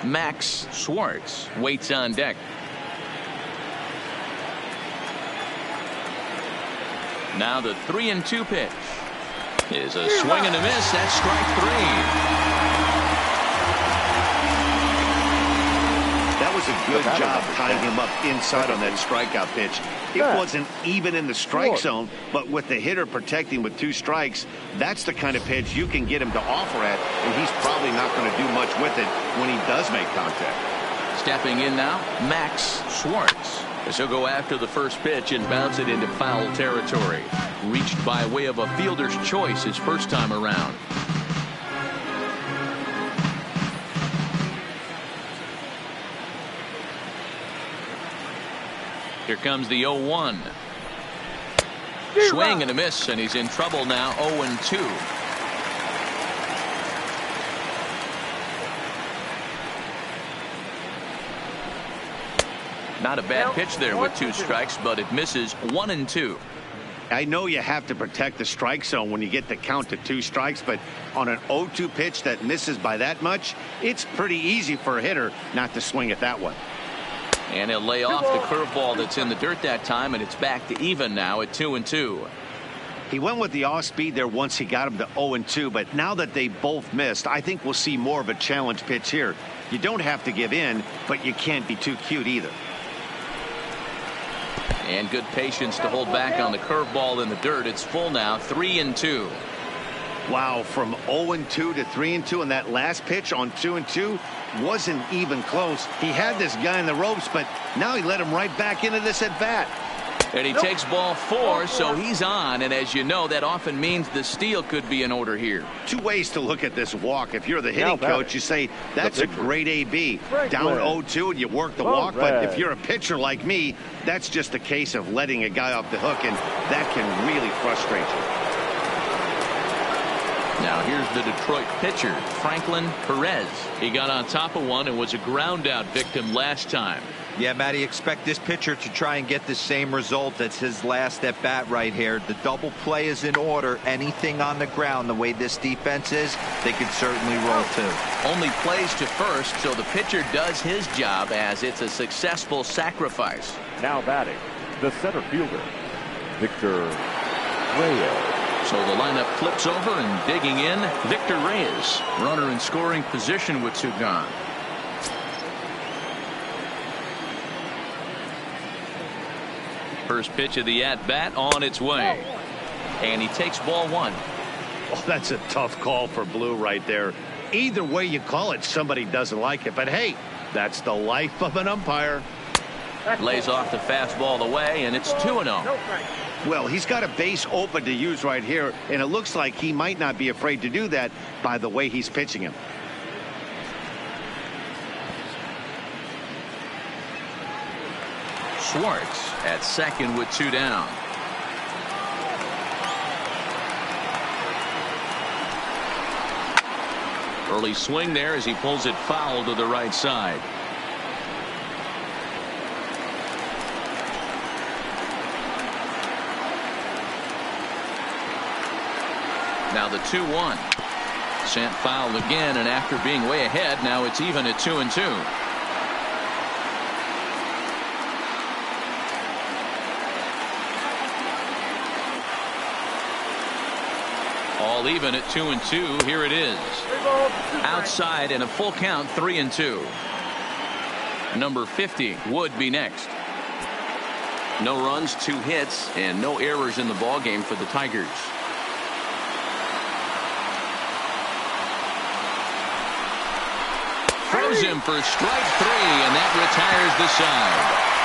Max Schwartz waits on deck. Now the 3-2 pitch is a swing and a miss. That's strike 3. That was a good job tying him up inside on that strikeout pitch. It wasn't even in the strike zone, but with the hitter protecting with 2 strikes, that's the kind of pitch you can get him to offer at, and he's probably not going to do much with it when he does make contact. Stepping in now, Max Schwartz. As he'll go after the first pitch and bounce it into foul territory. Reached by way of a fielder's choice his first time around. Here comes the 0-1. Swing and a miss, and he's in trouble now. 0-2. Not a bad pitch there with 2 strikes, but it misses. 1-2. I know you have to protect the strike zone when you get the count to 2 strikes, but on an 0-2 pitch that misses by that much, it's pretty easy for a hitter not to swing at that one. And he'll lay off the curveball that's in the dirt that time, and it's back to even now at 2-2. He went with the off speed there once he got him to 0-2, but now that they both missed, I think we'll see more of a challenge pitch here. You don't have to give in, but you can't be too cute either. And good patience to hold back on the curveball in the dirt. It's full now. 3-2. Wow, from 0-2 to 3-2, and that last pitch on 2-2 wasn't even close. He had this guy in the ropes, but now he let him right back into this at bat. And he takes ball 4, so he's on. And as you know, that often means the steal could be in order here. 2 ways to look at this walk. If you're the hitting coach, you say that's a great AB. Down 0-2 and you work the walk. But if you're a pitcher like me, that's just a case of letting a guy off the hook, and that can really frustrate you. Now here's the Detroit pitcher, Franklin Perez. He got on top of one and was a ground out victim last time. Yeah, Matty, expect this pitcher to try and get the same result. That's his last at bat right here. The double play is in order. Anything on the ground, the way this defense is, they could certainly roll too. Only plays to first, so the pitcher does his job as it's a successful sacrifice. Now batting, the center fielder, Victor Reyes. So the lineup flips over, and digging in, Victor Reyes. Runner in scoring position with 2 gone. First pitch of the at-bat on its way. And he takes ball 1. Oh, that's a tough call for Blue right there. Either way you call it, somebody doesn't like it. But hey, that's the life of an umpire. Lays off the fastball away, and it's 2-0. Well, he's got a base open to use right here, and it looks like he might not be afraid to do that by the way he's pitching him. Schwartz at second with 2 down. Early swing there as he pulls it foul to the right side. Now the 2-1. Sent foul again, and after being way ahead, now it's even at 2-2. All even at 2-2. Here it is. Outside and a full count, 3-2. Number 50 would be next. No runs, 2 hits, and no errors in the ball game for the Tigers. throws him for strike 3, and that retires the side.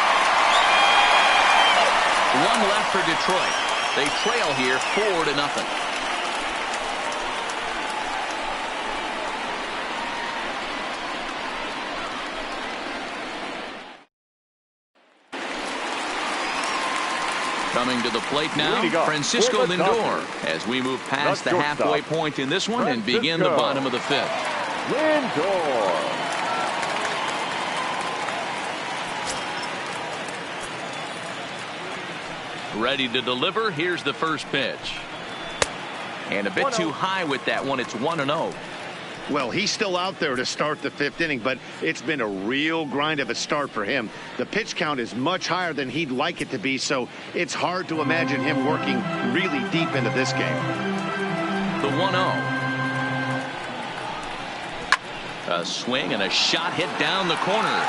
One left for Detroit. They trail here 4-0. Coming to the plate now, Francisco Lindor, as we move past the halfway point in this one and begin the bottom of the 5th. Lindor. Ready to deliver. Here's the first pitch. And a bit too high with that one. It's 1-0. Well, he's still out there to start the 5th inning, but it's been a real grind of a start for him. The pitch count is much higher than he'd like it to be, so it's hard to imagine him working really deep into this game. The 1-0. A swing and a shot hit down the corner.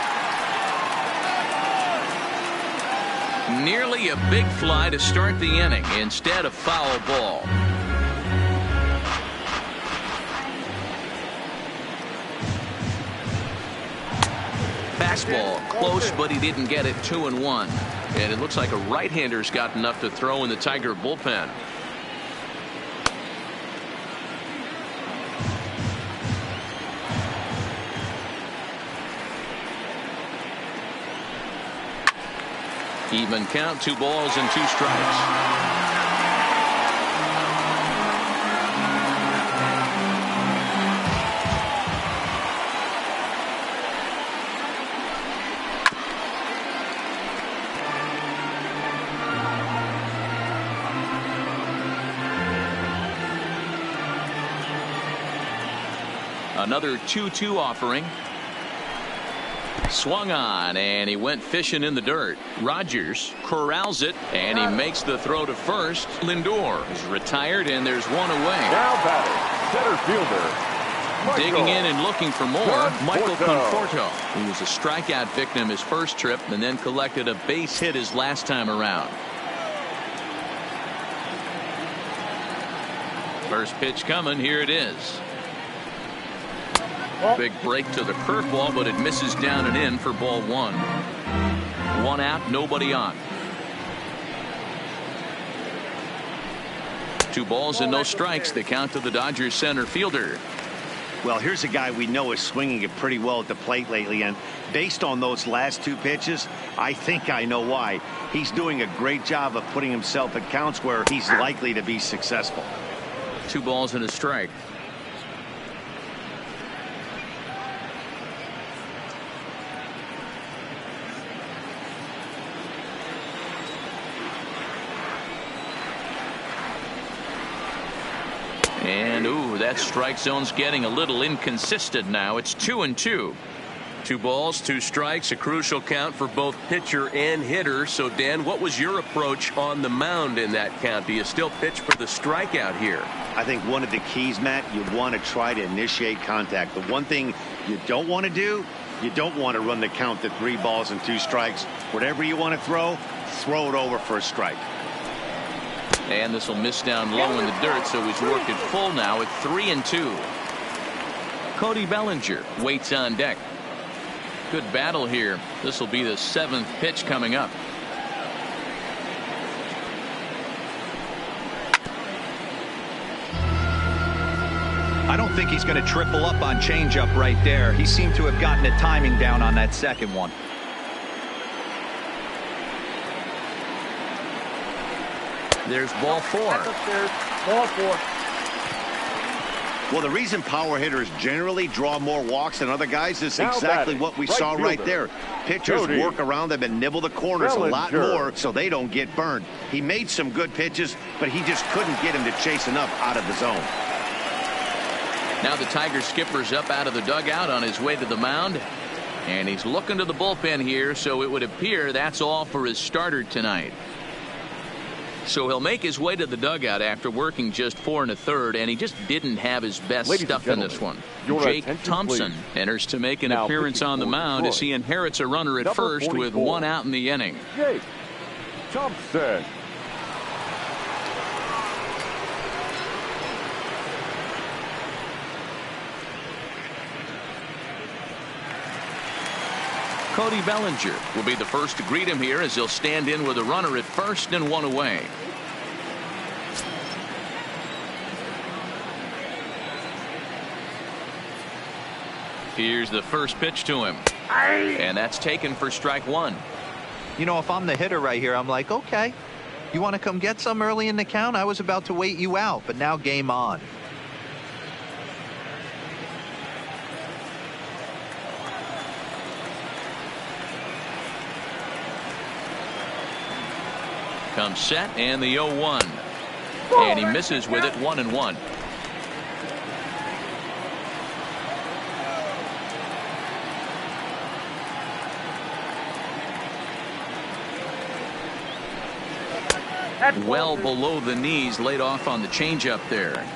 Nearly a big fly to start the inning. Instead, a foul ball. Fastball close, but he didn't get it. 2-1. And it looks like a right-hander's got enough to throw in the Tiger bullpen. Even count, 2 balls and 2 strikes. Another 2-2 offering. Swung on, and he went fishing in the dirt. Rogers corrals it, and he makes the throw to first. Lindor is retired, and there's one away. Now batting, center fielder. Digging in and looking for more, Michael Conforto, who was a strikeout victim his first trip and then collected a base hit his last time around. First pitch coming. Here it is. Big break to the curveball, but it misses down and in for ball 1. 1 out, nobody on. 2 balls and no strikes. The count to the Dodgers center fielder. Well, here's a guy we know is swinging it pretty well at the plate lately, and based on those last 2 pitches, I think I know why. He's doing a great job of putting himself at counts where he's likely to be successful. 2 balls and a strike. And ooh, that strike zone's getting a little inconsistent now. It's 2-2. 2 balls, 2 strikes, a crucial count for both pitcher and hitter. So, Dan, what was your approach on the mound in that count? Do you still pitch for the strikeout here? I think one of the keys, Matt, you want to try to initiate contact. The one thing you don't want to do, you don't want to run the count to 3 balls and 2 strikes. Whatever you want to throw it over for a strike. And this will miss down low in the dirt, so he's worked it full now at 3-2. Cody Bellinger waits on deck. Good battle here. This will be the 7th pitch coming up. I don't think he's going to triple up on changeup right there. He seemed to have gotten the timing down on that second one. There's ball 4. Ball 4. Well, the reason power hitters generally draw more walks than other guys is exactly what we saw right there. Pitchers work around them and nibble the corners a lot more so they don't get burned. He made some good pitches, but he just couldn't get him to chase enough out of the zone. Now the Tiger skipper's up out of the dugout on his way to the mound. And he's looking to the bullpen here, so it would appear that's all for his starter tonight. So he'll make his way to the dugout after working just 4 1/3, and he just didn't have his best stuff in this one. Jake Thompson enters to make an appearance on the mound as he inherits a runner at first with 1 out in the inning. Jake Thompson. Cody Bellinger will be the first to greet him here as he'll stand in with a runner at first and one away. Here's the first pitch to him. And that's taken for strike one. You know, if I'm the hitter right here, I'm like, okay, you want to come get some early in the count? I was about to wait you out, but now game on. Comes set and the 0-1. And he misses with it 1-1. Well below the knees, laid off on the changeup there.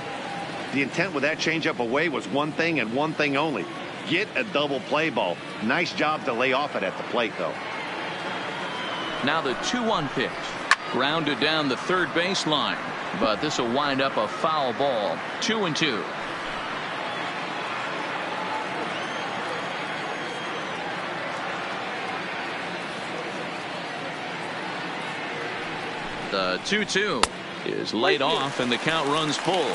The intent with that changeup away was one thing and one thing only. Get a double play ball. Nice job to lay off it at the plate, though. Now the 2-1 pitch. Grounded down the third baseline. But this will wind up a foul ball. 2-2. The 2-2 is laid off and the count runs full.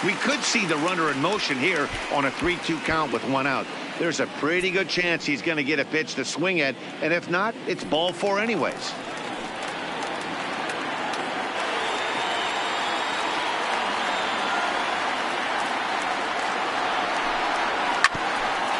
We could see the runner in motion here on a 3-2 count with one out. There's a pretty good chance he's going to get a pitch to swing at, and if not, it's ball four anyways.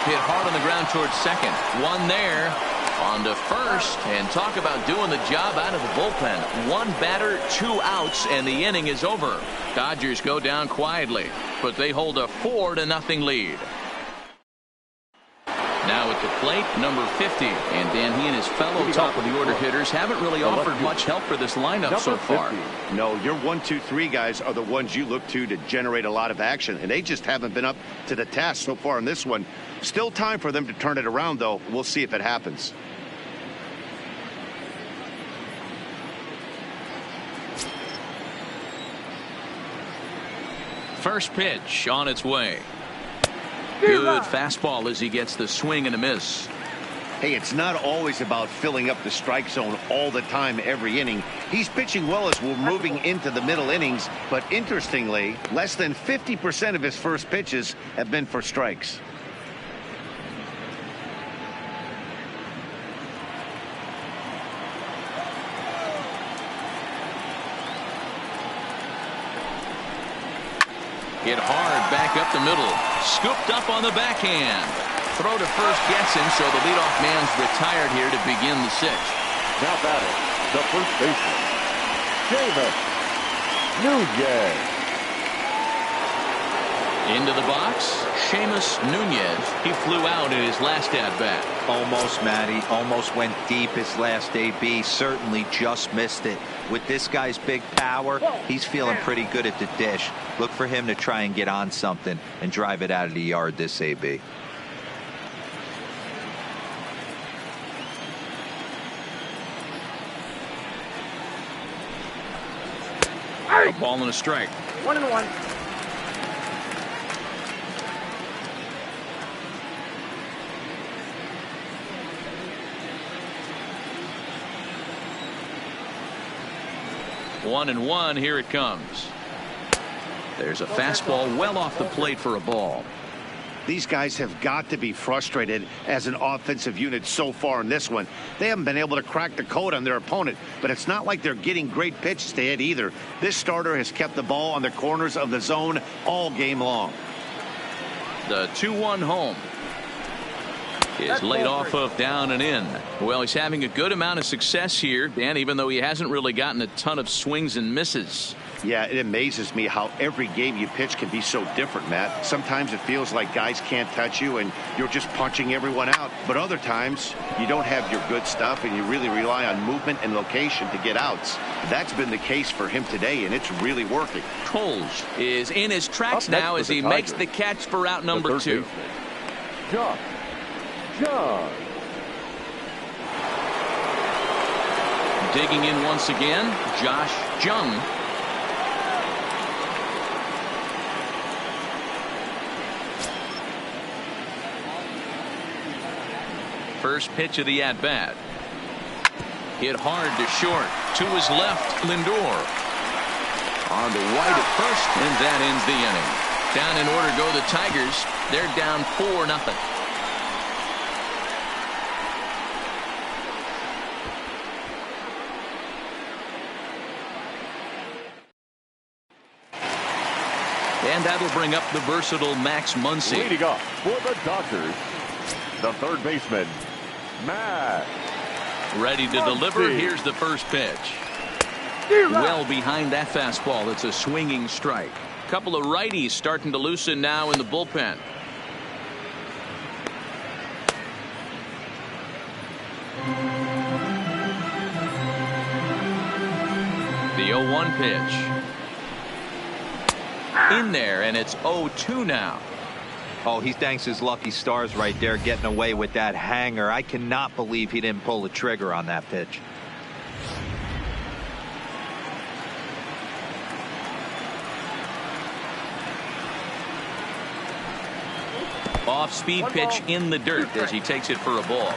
Hit hard on the ground towards second. One there. On to first, and talk about doing the job out of the bullpen. One batter, 2 outs, and the inning is over. Dodgers go down quietly, but they hold a 4-0 lead. Now at the plate, number 50. And Dan, he and his fellow top of the order hitters haven't really offered much help for this lineup so far. No, your 1, 2, 3 guys are the ones you look to generate a lot of action, and they just haven't been up to the task so far in this one. Still time for them to turn it around, though. We'll see if it happens. First pitch on its way. Good fastball as he gets the swing and a miss. Hey, it's not always about filling up the strike zone all the time every inning. He's pitching well as we're moving into the middle innings, but interestingly, less than 50% of his first pitches have been for strikes. Hit hard back up the middle. Scooped up on the backhand. Throw to first gets him, so the leadoff man's retired here to begin the 6th. Now batting, the first baseman, David Nunez. Into the box, Seamus Nunez. He flew out in his last at-bat. Almost, Matty. Almost went deep his last AB. Certainly just missed it. With this guy's big power, he's feeling pretty good at the dish. Look for him to try and get on something and drive it out of the yard this AB. A ball and a strike. 1-1. One and one. Here it comes. There's a fastball well off the plate for a ball. These guys have got to be frustrated as an offensive unit so far in this one. They haven't been able to crack the code on their opponent, but it's not like they're getting great pitches to hit either. This starter has kept the ball on the corners of the zone all game long. The 2-1 home is laid off of down and in. Well, he's having a good amount of success here, Dan, even though he hasn't really gotten a ton of swings and misses. Yeah, it amazes me how every game you pitch can be so different, Matt. Sometimes it feels like guys can't touch you and you're just punching everyone out. But other times you don't have your good stuff and you really rely on movement and location to get outs. That's been the case for him today, and it's really working. Coles is in his tracks now as he makes the catch for out number 2. John. Digging in once again, Josh Jung. First pitch of the at-bat. Hit hard to short. To his left, Lindor. On to White at first, and that ends the inning. Down in order go the Tigers. They're down 4-0. And that'll bring up the versatile Max Muncy. Leading off for the Dodgers, the third baseman, Max. Ready to deliver. Here's the first pitch. Well behind that fastball. It's a swinging strike. Couple of righties starting to loosen now in the bullpen. The 0-1 pitch. In there, and it's 0-2 now. Oh, he thanks his lucky stars right there getting away with that hanger. I cannot believe he didn't pull the trigger on that pitch. Off-speed pitch in the dirt as he takes it for a ball.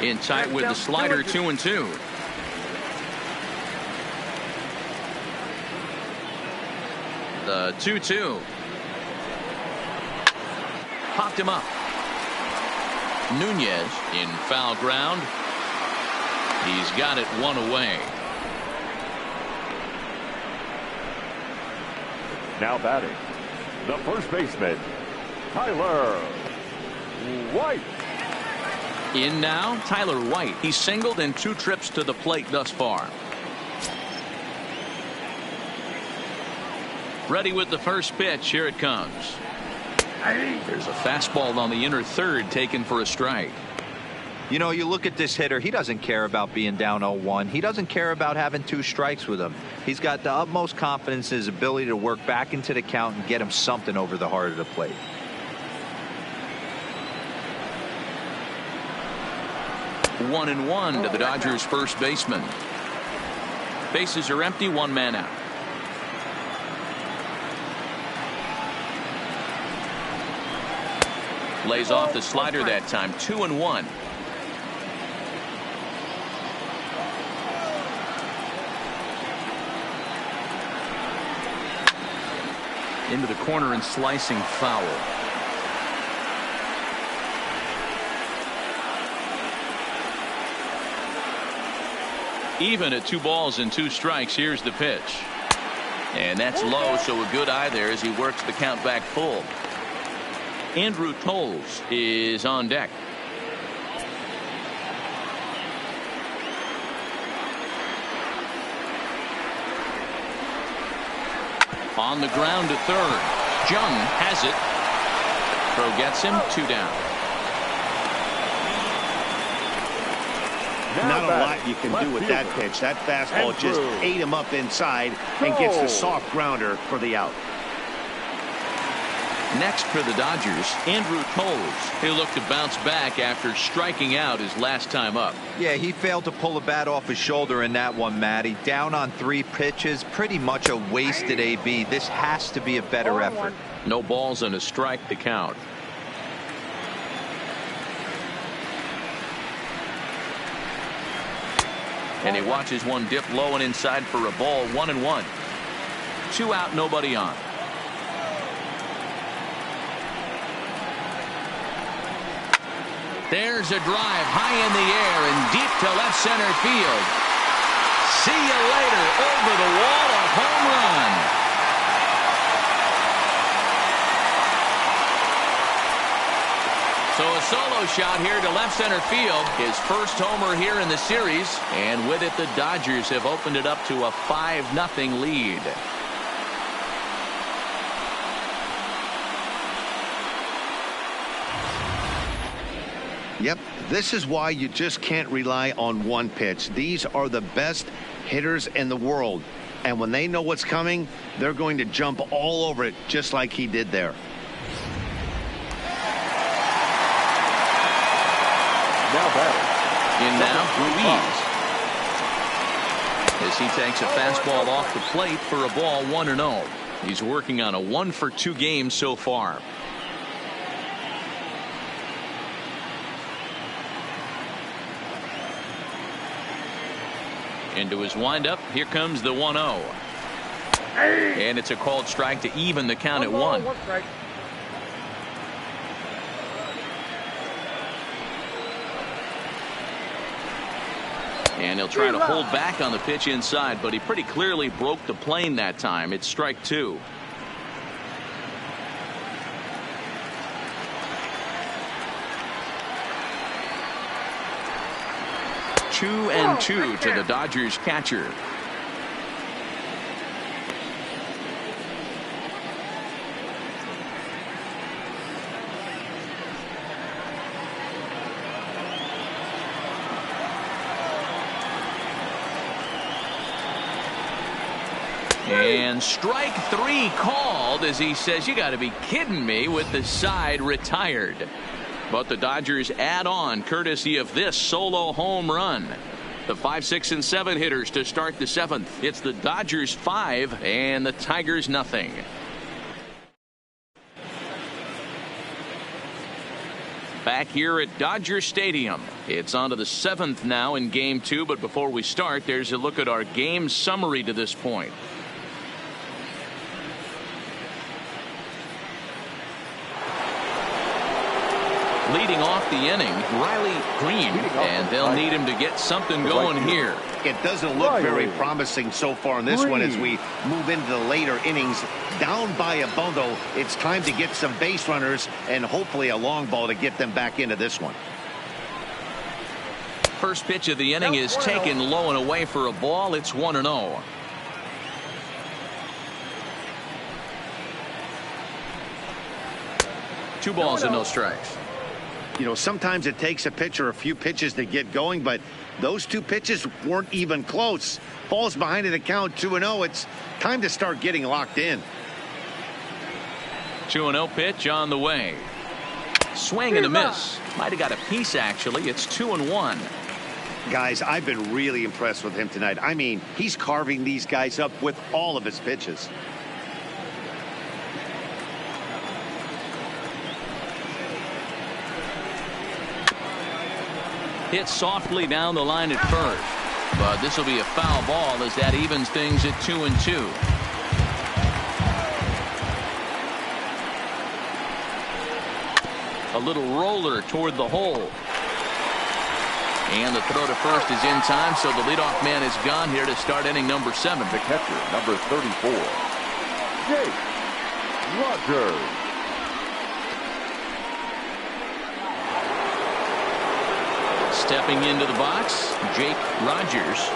In tight with the slider, 2-2. The 2-2. Popped him up. Nunez in foul ground. He's got it one away. Now batting, the first baseman, Tyler White. In now, Tyler White. He's singled in 2 trips to the plate thus far. Ready with the first pitch. Here it comes. There's a fastball on the inner third taken for a strike. You know, you look at this hitter, he doesn't care about being down 0-1. He doesn't care about having 2 strikes with him. He's got the utmost confidence in his ability to work back into the count and get him something over the heart of the plate. One and one to the Dodgers first baseman. Bases are empty, 1 man out. Lays off the slider that time. 2-1. Into the corner and slicing foul. Even at 2 balls and 2 strikes. Here's the pitch. And that's low, so a good eye there as he works the count back full. Andrew Tolles is on deck. On the ground to third. Jung has it. Throw gets him. 2 down. Not a lot you can do with that pitch. That fastball just ate him up inside and gets the soft grounder for the out. Next for the Dodgers, Andrew Tolles. He'll look to bounce back after striking out his last time up. Yeah, he failed to pull the bat off his shoulder in that one, Matty. Down on 3 pitches, pretty much a wasted AB. This has to be a better effort. No balls and a strike to count. And he watches one dip low and inside for a ball. 1-1. 2 out, nobody on. There's a drive high in the air and deep to left center field. See you later. Over the wall, a home run. So a solo shot here to left center field. His first homer here in the series. And with it, the Dodgers have opened it up to a 5-0 lead. Yep, this is why you just can't rely on one pitch. These are the best hitters in the world. And when they know what's coming, they're going to jump all over it just like he did there. Now batting. In now, Ruiz. As he takes a fastball off the plate for a ball. 1-0. He's working on a 1-for-2 game so far. Into his windup. Here comes the 1-0. And it's a called strike to even the count at 1. And he'll try to hold back on the pitch inside, but he pretty clearly broke the plane that time. It's strike 2. Two and two to the Dodgers catcher. And strike 3 called as he says, you got to be kidding me, with the side retired. But the Dodgers add on courtesy of this solo home run. The 5, 6, and 7 hitters to start the 7th. It's the Dodgers 5 and the Tigers nothing. Back here at Dodger Stadium. It's on to the 7th now in Game 2. But before we start, there's a look at our game summary to this point. Leading off the inning, Riley Green, and they'll need him to get something going here. It doesn't look very promising so far in this one as we move into the later innings. Down by a bundle, it's time to get some base runners and hopefully a long ball to get them back into this one. First pitch of the inning is taken low and away for a ball. It's 1-0. Two balls and no strikes. You know, sometimes it takes a pitcher a few pitches to get going, but those 2 pitches weren't even close. Falls behind in the count, 2-0. It's time to start getting locked in. 2-0 pitch on the way. Swing and a miss. Might have got a piece, actually. It's 2-1. Guys, I've been really impressed with him tonight. I mean, he's carving these guys up with all of his pitches. Hit softly down the line at first, but this will be a foul ball as that evens things at 2-2. A little roller toward the hole. And the throw to first is in time, so the leadoff man is gone here to start inning number 7. The catcher, number 34, Jake Rogers. Stepping into the box, Jake Rogers.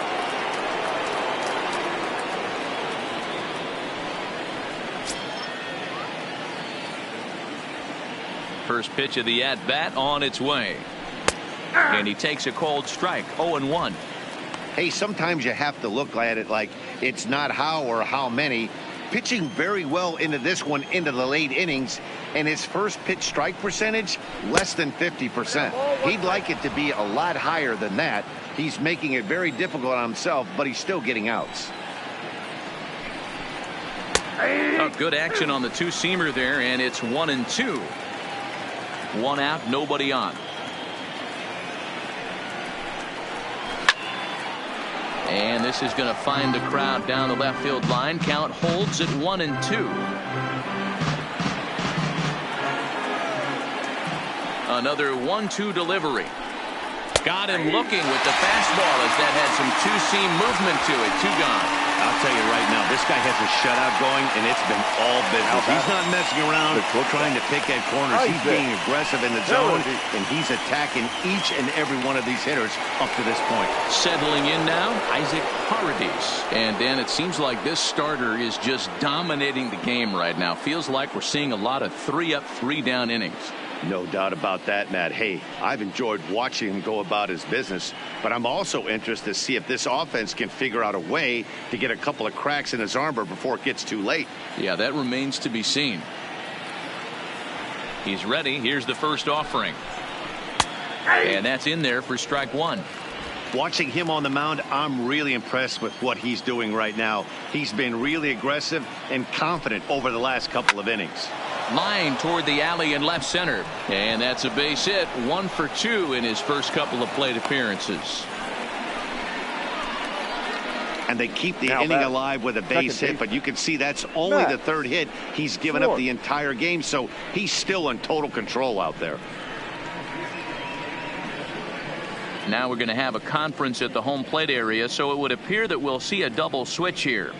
First pitch of the at-bat on its way. And he takes a cold strike, 0-1. Hey, sometimes you have to look at it like it's not how or how many. Pitching very well into this one into the late innings, and his first pitch strike percentage less than 50%. He'd like it to be a lot higher than that. He's making it very difficult on himself, but he's still getting outs. Oh, good action on the two-seamer there, and it's 1-2. 1 out, nobody on. And this is going to find the crowd down the left field line. Count holds at 1-2. Another 1-2 delivery. Got him looking with the fastball as that had some two-seam movement to it. 2 gone. I'll tell you right now, this guy has a shutout going, and it's been all business. He's not messing around trying to pick at corners. He's being aggressive in the zone, and he's attacking each and every one of these hitters up to this point. Settling in now, Isaac Paredes. And then it seems like this starter is just dominating the game right now. Feels like we're seeing a lot of 3-up, 3-down innings. No doubt about that, Matt. Hey, I've enjoyed watching him go about his business, but I'm also interested to see if this offense can figure out a way to get a couple of cracks in his armor before it gets too late. Yeah, that remains to be seen. He's ready. Here's the first offering. And that's in there for strike 1. Watching him on the mound, I'm really impressed with what he's doing right now. He's been really aggressive and confident over the last couple of innings. Line toward the alley in left center. And that's a base hit. 1 for 2 in his first couple of plate appearances. And they keep the inning alive with a base hit, but you can see that's only the third hit he's given up the entire game, so he's still in total control out there. Now we're going to have a conference at the home plate area, so it would appear that we'll see a double switch here.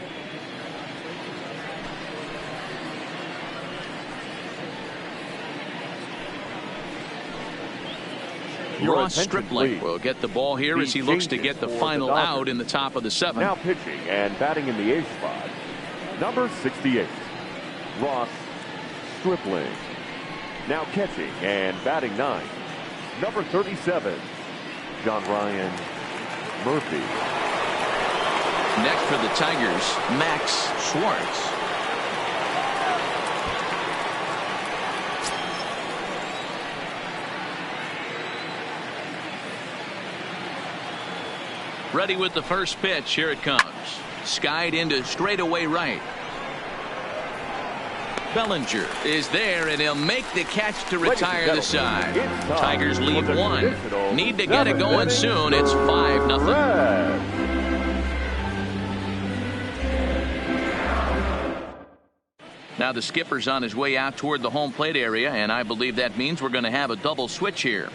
Ross Stripling will get the ball here as he looks to get the final out in the top of the 7th. Now pitching and batting in the 8th spot, number 68, Ross Stripling. Now catching and batting 9th, number 37, John Ryan Murphy. Next for the Tigers, Max Schwartz. Ready with the first pitch. Here it comes. Skied into straightaway right. Bellinger is there, and he'll make the catch to retire the side. Tigers lead 1. Need to get it going soon. It's 5-0. Now the skipper's on his way out toward the home plate area, and I believe that means we're going to have a double switch here.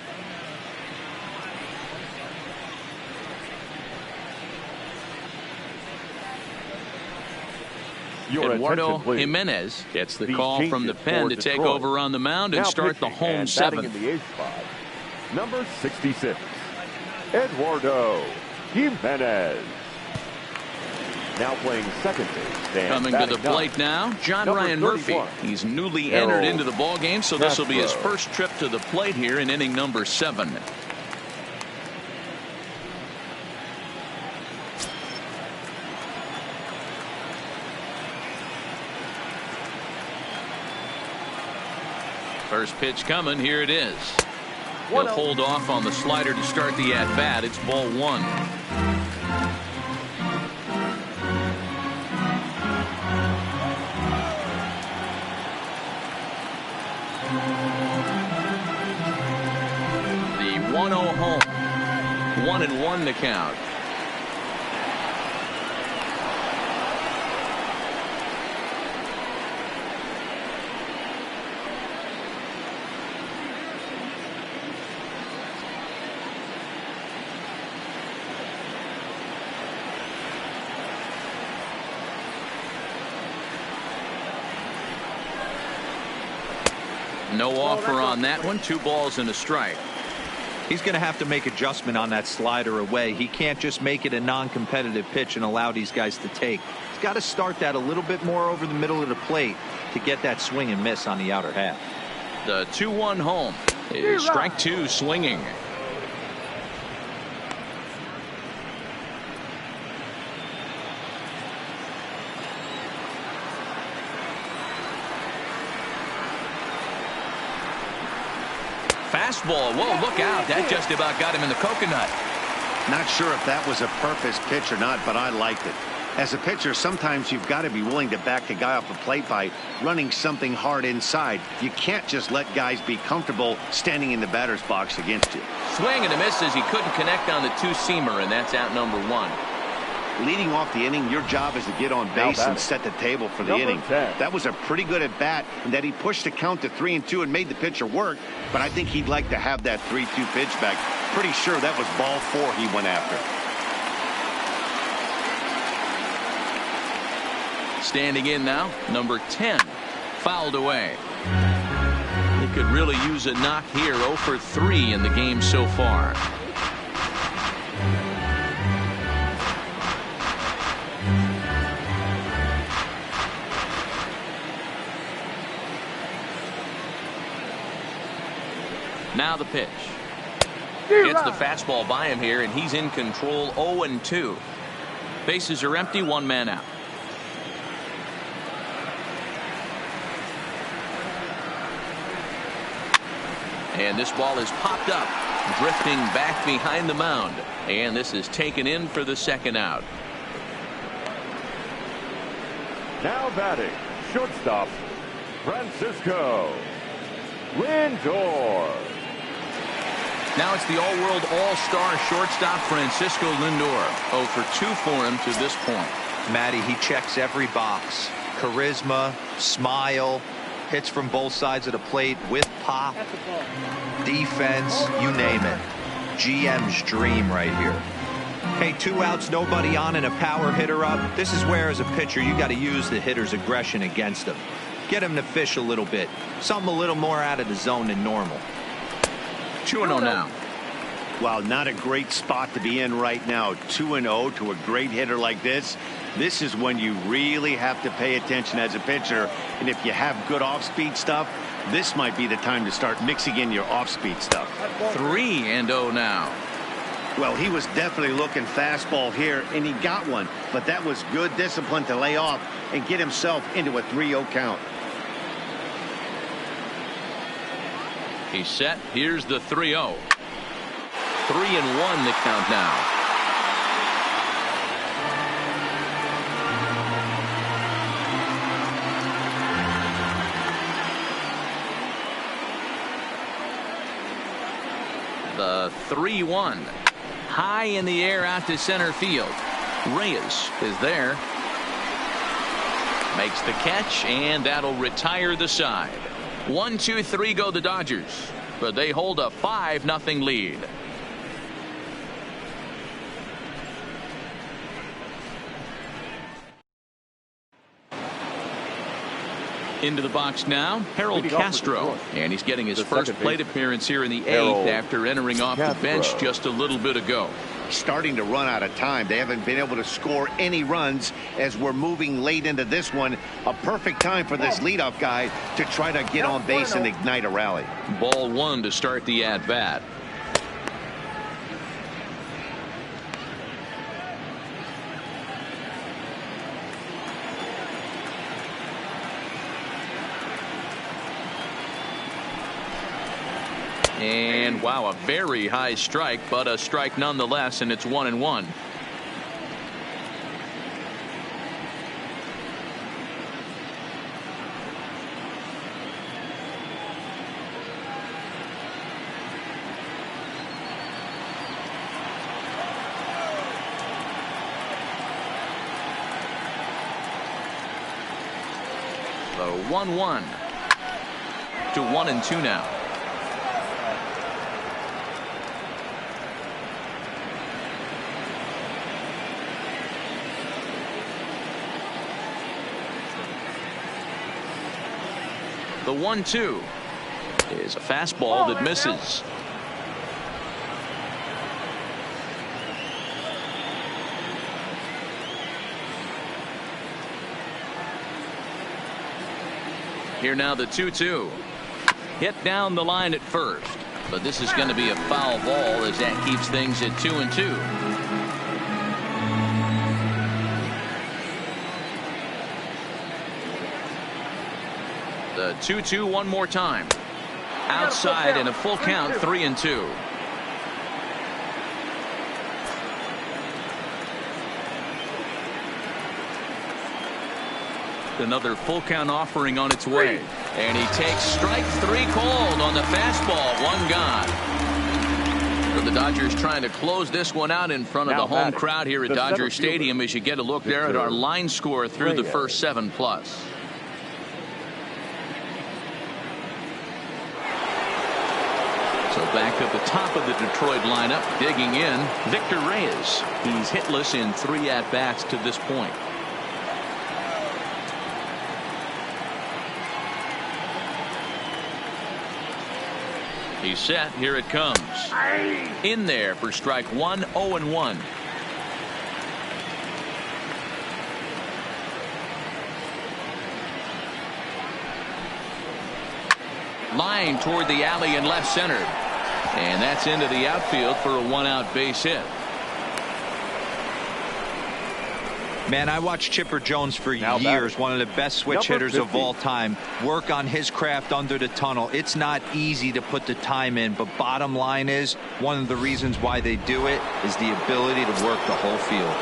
Eduardo Jimenez gets the call from the pen to take over on the mound and start the home 7th. In the 8th spot, number 66, Eduardo Jimenez. Now playing second base. Coming to the plate now, John Ryan Murphy. He's newly entered into the ball game, so this will be his first trip to the plate here in inning number 7. First pitch coming. Here it is. He'll hold off on the slider to start the at-bat. It's ball 1. The 1-0 home. 1-1 the count. No offer on that one. 2 balls and a strike. He's going to have to make adjustment on that slider away. He can't just make it a non-competitive pitch and allow these guys to take. He's got to start that a little bit more over the middle of the plate to get that swing and miss on the outer half. The 2-1 home is strike 2 swinging. Fastball. Whoa, look out. That just about got him in the coconut. Not sure if that was a purpose pitch or not, but I liked it. As a pitcher, sometimes you've got to be willing to back a guy off the plate by running something hard inside. You can't just let guys be comfortable standing in the batter's box against you. Swing and a miss as he couldn't connect on the 2-seamer, and that's out number 1. Leading off the inning, your job is to get on base and set the table for the inning. 10. That was a pretty good at bat, and that he pushed the count to 3-2 and made the pitcher work. But I think he'd like to have that 3-2 pitch back. Pretty sure that was ball 4 he went after. Standing in now, number 10, fouled away. He could really use a knock here. 0 for 3 in the game so far. Now the pitch. Gets the fastball by him here, and he's in control. 0-2. Bases are empty. 1 man out. And this ball is popped up. drifting back behind the mound. And this is taken in for the second out. Now batting, shortstop, Francisco Lindor. Now it's the all-world all-star shortstop Francisco Lindor. 0 for 2 for him to this point. Matty, he checks every box. Charisma, smile, hits from both sides of the plate with pop, defense, you name it. GM's dream right here. Hey, 2 outs, nobody on, and a power hitter up. This is where, as a pitcher, you got to use the hitter's aggression against him. Get him to fish a little bit. Something a little more out of the zone than normal. 2-0 now. Well, not a great spot to be in right now. 2-0 to a great hitter like this. This is when you really have to pay attention as a pitcher. And if you have good off-speed stuff, this might be the time to start mixing in your off-speed stuff. 3-0 now. Well, he was definitely looking fastball here, and he got one. But that was good discipline to lay off and get himself into a 3-0 count. He's set. Here's the 3-0. 3-1 the count now. The 3-1. High in the air out to center field. Reyes is there. Makes the catch, and that'll retire the side. 1-2-3 go the Dodgers, but they hold a 5-0 lead. Into the box now, Harold Castro, and he's getting his first plate appearance here in the 8th after entering off the bench just a little bit ago. Starting to run out of time. They haven't been able to score any runs as we're moving late into this one. A perfect time for this leadoff guy to try to get on base and ignite a rally. Ball 1 to start the at-bat. And wow, a very high strike, but a strike nonetheless, and it's 1-1. So 1-1 to 1-2 now. The 1-2 is a fastball that misses. Here now the 2-2. Hit down the line at first, but this is going to be a foul ball as that keeps things at 2-2. The 2-2 one more time. Outside and a full count, 3-2. Another full count offering on its way. And he takes strike 3 called on the fastball. 1 gone. For the Dodgers trying to close this one out in front of the home crowd here at Dodger Stadium as you get a look there at our line score through the first 7+. So back at the top of the Detroit lineup, digging in, Victor Reyes. He's hitless in 3 at-bats to this point. He's set. Here it comes. In there for strike 1, 0-1. Line toward the alley and left center. And that's into the outfield for a 1-out base hit. Man, I watched Chipper Jones for years, one of the best switch hitters of all time. Work on his craft under the tunnel. It's not easy to put the time in, but bottom line is, one of the reasons why they do it is the ability to work the whole field.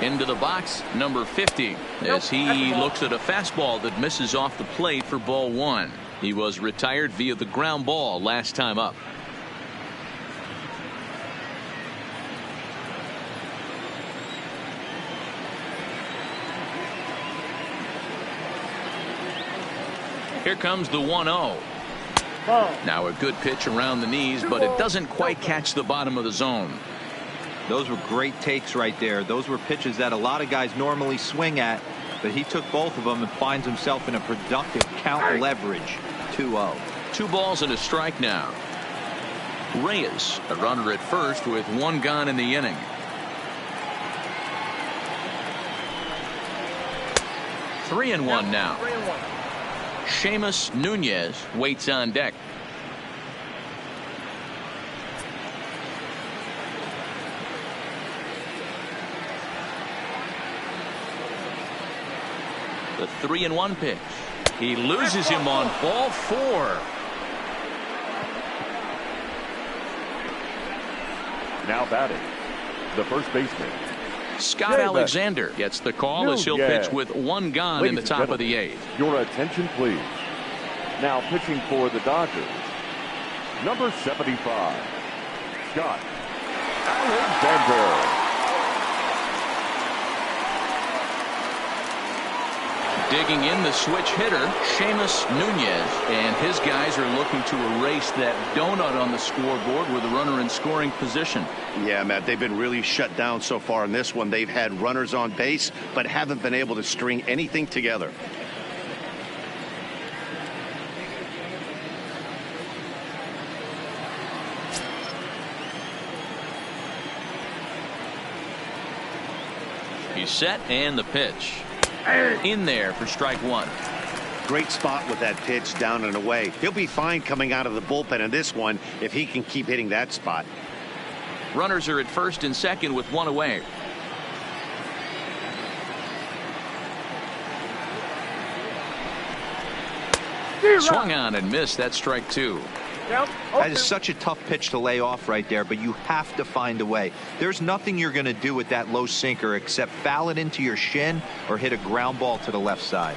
Into the box, number 50, as he looks at a fastball that misses off the plate for ball 1. He was retired via the ground ball last time up. Here comes the 1-0. Now a good pitch around the knees, but it doesn't quite catch the bottom of the zone. Those were great takes right there. Those were pitches that a lot of guys normally swing at, but he took both of them and finds himself in a productive count leverage. 2-0. 2 balls and a strike now. Reyes, a runner at first with 1 gone in the inning. 3-1 now. Seamus Nunez waits on deck. The 3-1 pitch. He loses him on ball 4. Now batting, the first baseman, Scott Alexander gets the call as he'll pitch with 1 gone in the top of the 8th. Your attention, please. Now pitching for the Dodgers, number 75, Scott Alexander. Digging in the switch hitter, Seamus Nunez, and his guys are looking to erase that donut on the scoreboard with a runner in scoring position. Yeah, Matt, they've been really shut down so far in this one. They've had runners on base, but haven't been able to string anything together. He's set, and the pitch. In there for strike 1. Great spot with that pitch down and away. He'll be fine coming out of the bullpen in this one if he can keep hitting that spot. Runners are at first and second with 1 away. Swung on and missed. That strike 2. That is such a tough pitch to lay off right there, but you have to find a way. There's nothing you're going to do with that low sinker except foul it into your shin or hit a ground ball to the left side.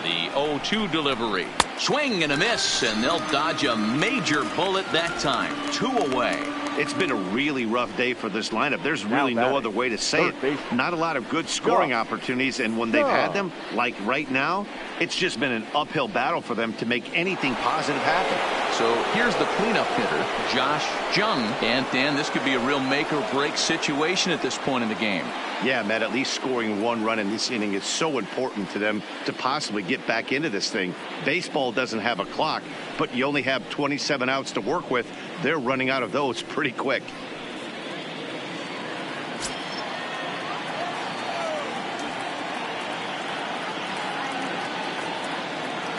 The 0-2 delivery. Swing and a miss, and they'll dodge a major bullet that time. 2 away. It's been a really rough day for this lineup. There's really no other way to say it. Not a lot of good scoring opportunities, and when they've had them, like right now, it's just been an uphill battle for them to make anything positive happen. So here's the cleanup hitter, Josh Jung. And Dan, this could be a real make or break situation at this point in the game. Yeah, Matt, at least scoring 1 run in this inning is so important to them to possibly get back into this thing. Baseball doesn't have a clock, but you only have 27 outs to work with. They're running out of those pretty quick.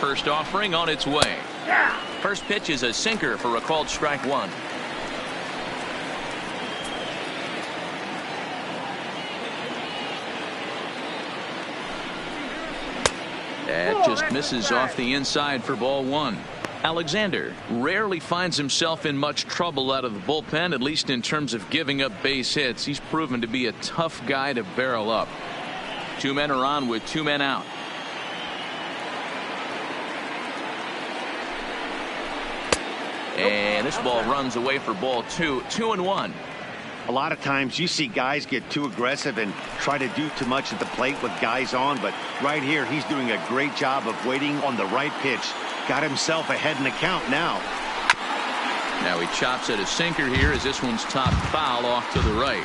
First offering on its way. First pitch is a sinker for a called strike 1. That just misses off the inside for ball 1. Alexander rarely finds himself in much trouble out of the bullpen, at least in terms of giving up base hits. He's proven to be a tough guy to barrel up. 2 men are on with 2 men out. And this ball runs away for ball 2. 2-1. A lot of times you see guys get too aggressive and try to do too much at the plate with guys on, but right here he's doing a great job of waiting on the right pitch. Got himself ahead in the count now. Now he chops at a sinker here as this one's top foul off to the right.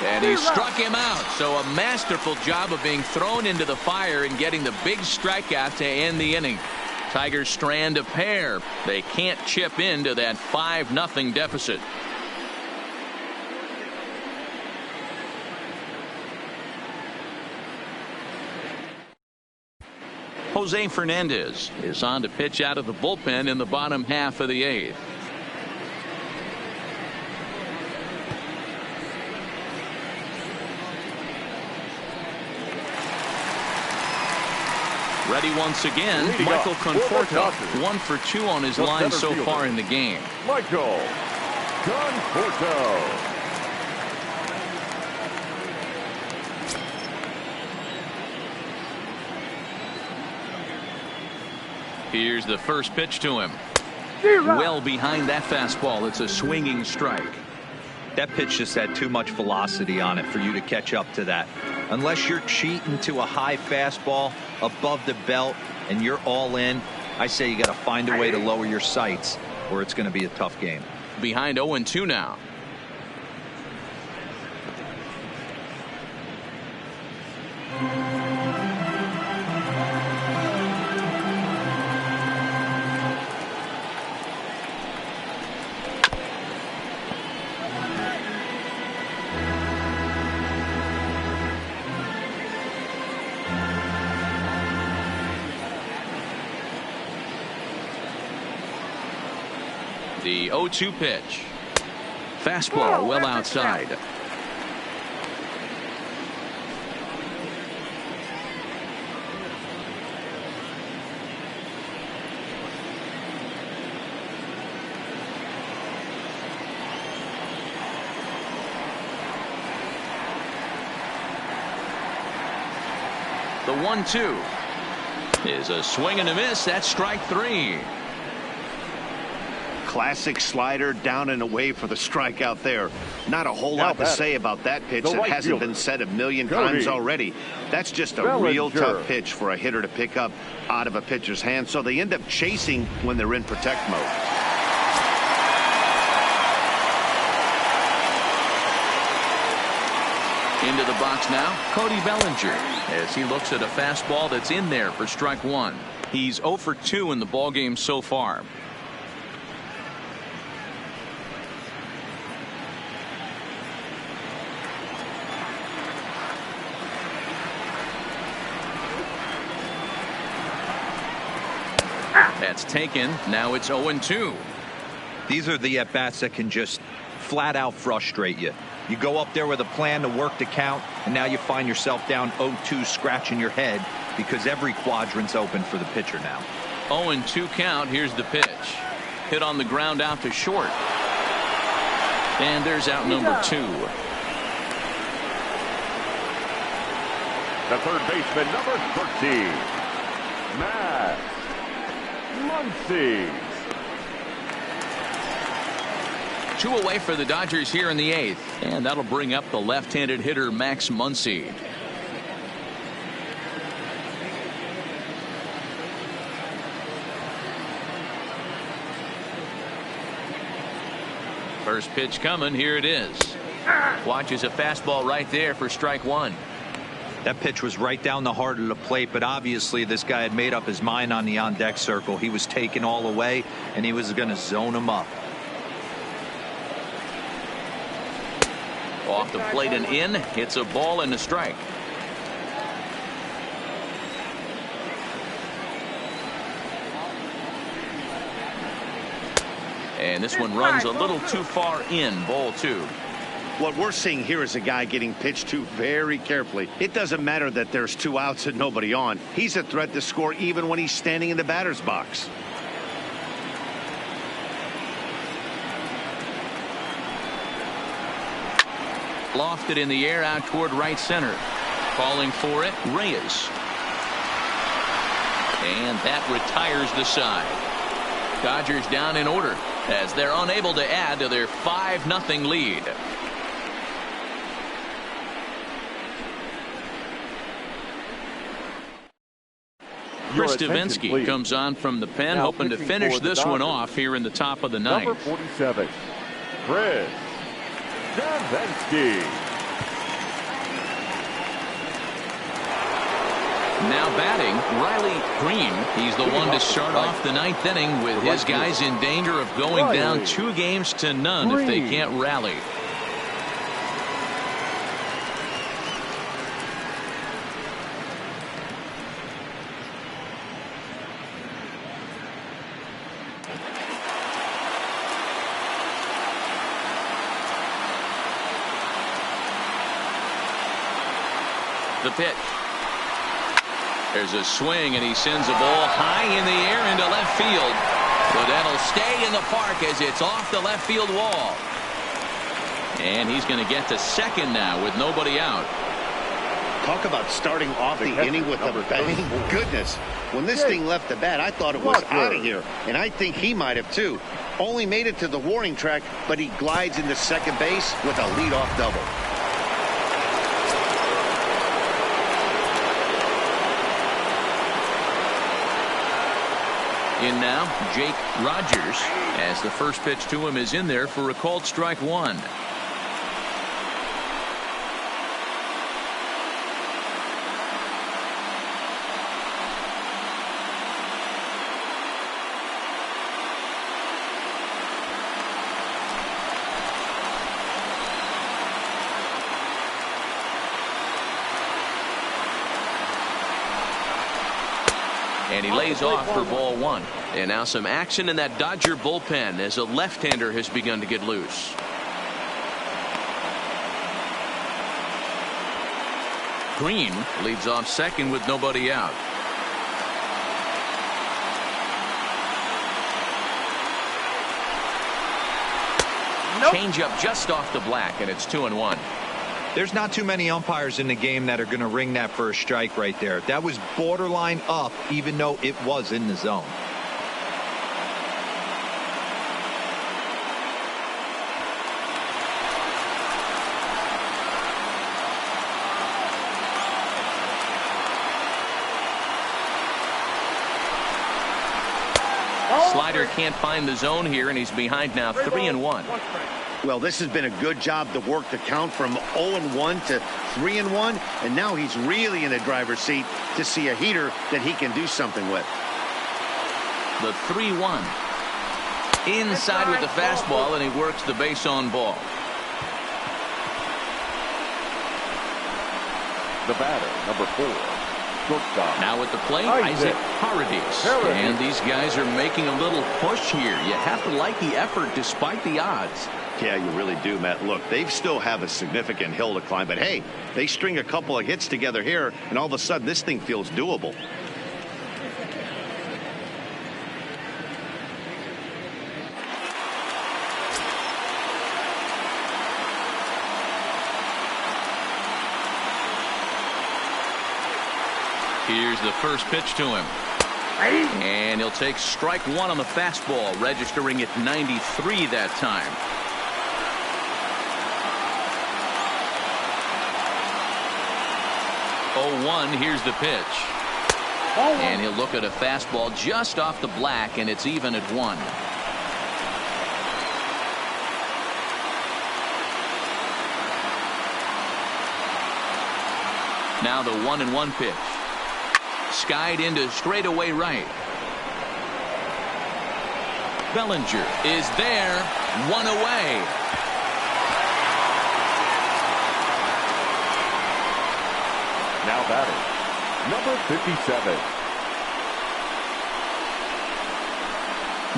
And he struck him out. So a masterful job of being thrown into the fire and getting the big strikeout to end the inning. Tigers strand a pair. They can't chip into that 5-0 deficit. Jose Fernandez is on to pitch out of the bullpen in the bottom half of the 8th. Ready once again, Michael Conforto. 1 for 2 on his line so far in the game. Michael Conforto. Here's the first pitch to him. Well behind that fastball. It's a swinging strike. That pitch just had too much velocity on it for you to catch up to that. Unless you're cheating to a high fastball above the belt and you're all in, I say you got to find a way to lower your sights or it's going to be a tough game. Behind 0-2 now. The 0-2 pitch. Fastball well outside. The 1-2 is a swing and a miss. That's strike 3. Classic slider down and away for the strikeout there. Not a whole lot to say about that pitch. It hasn't been said a million times already. That's just a real tough pitch for a hitter to pick up out of a pitcher's hand. So they end up chasing when they're in protect mode. Into the box now, Cody Bellinger, as he looks at a fastball that's in there for strike 1. He's 0 for 2 in the ballgame so far. That's taken. Now it's 0-2. These are the at-bats that can just flat out frustrate you. You go up there with a plan to work the count, and now you find yourself down 0-2 scratching your head because every quadrant's open for the pitcher now. 0-2 count. Here's the pitch. Hit on the ground out to short. And there's out number 2. The third baseman, number 13, Matt Muncy. 2 away for the Dodgers here in the 8th. And that'll bring up the left-handed hitter Max Muncy. First pitch coming. Here it is. Watches a fastball right there for strike 1. That pitch was right down the heart of the plate, but obviously this guy had made up his mind on the on-deck circle. He was taken all away, and he was going to zone him up. Off the plate and in. It's a ball and a strike. And this one runs a little too far in. Ball 2. What we're seeing here is a guy getting pitched to very carefully. It doesn't matter that there's 2 outs and nobody on. He's a threat to score even when he's standing in the batter's box. Lofted in the air out toward right center. Calling for it, Reyes. And that retires the side. Dodgers down in order as they're unable to add to their 5-0 lead. Chris Davinsky comes on from the pen, hoping to finish this one off here in the top of the 9th. Number 47, Chris Davinsky. Now batting, Riley Green. He's the one to start off the ninth inning with his guys in danger of going down 2-0 if they can't rally. The pitch. There's a swing, and he sends a ball high in the air into left field. But that'll stay in the park as it's off the left field wall. And he's going to get to second now with nobody out. Talk about starting off the inning with a bang. Goodness, when this thing left the bat, I thought it was out of here. And I think he might have, too. Only made it to the warning track, but he glides into second base with a leadoff double. In now, Jake Rogers, as the first pitch to him is in there for a called strike one. And he lays off for ball one. And now some action in that Dodger bullpen as a left-hander has begun to get loose. Green leads off second with nobody out. Changeup just off the black, and it's 2-1. There's not too many umpires in the game that are going to ring that first strike right there. That was borderline up, even though it was in the zone. Slider can't find the zone here, and he's behind now 3-1. Well, this has been a good job to work the count from 0-1 to 3-1, and now he's really in the driver's seat to see a heater that he can do something with. The 3-1. Inside with the fastball, and he works the base on ball. The batter, number 4. Shortstop. Now at the plate, Isaac Paredes. And these guys are making a little push here. You have to like the effort despite the odds. Yeah, you really do, Matt. Look, they still have a significant hill to climb, but hey, they string a couple of hits together here, and all of a sudden this thing feels doable. Here's the first pitch to him. And he'll take strike one on the fastball, registering at 93 that time. Oh, 1, here's the pitch. And he'll look at a fastball just off the black, and it's even at 1. Now the 1-1 pitch. Skied into straightaway right. Bellinger is there, 1 away. Now batting, number 57.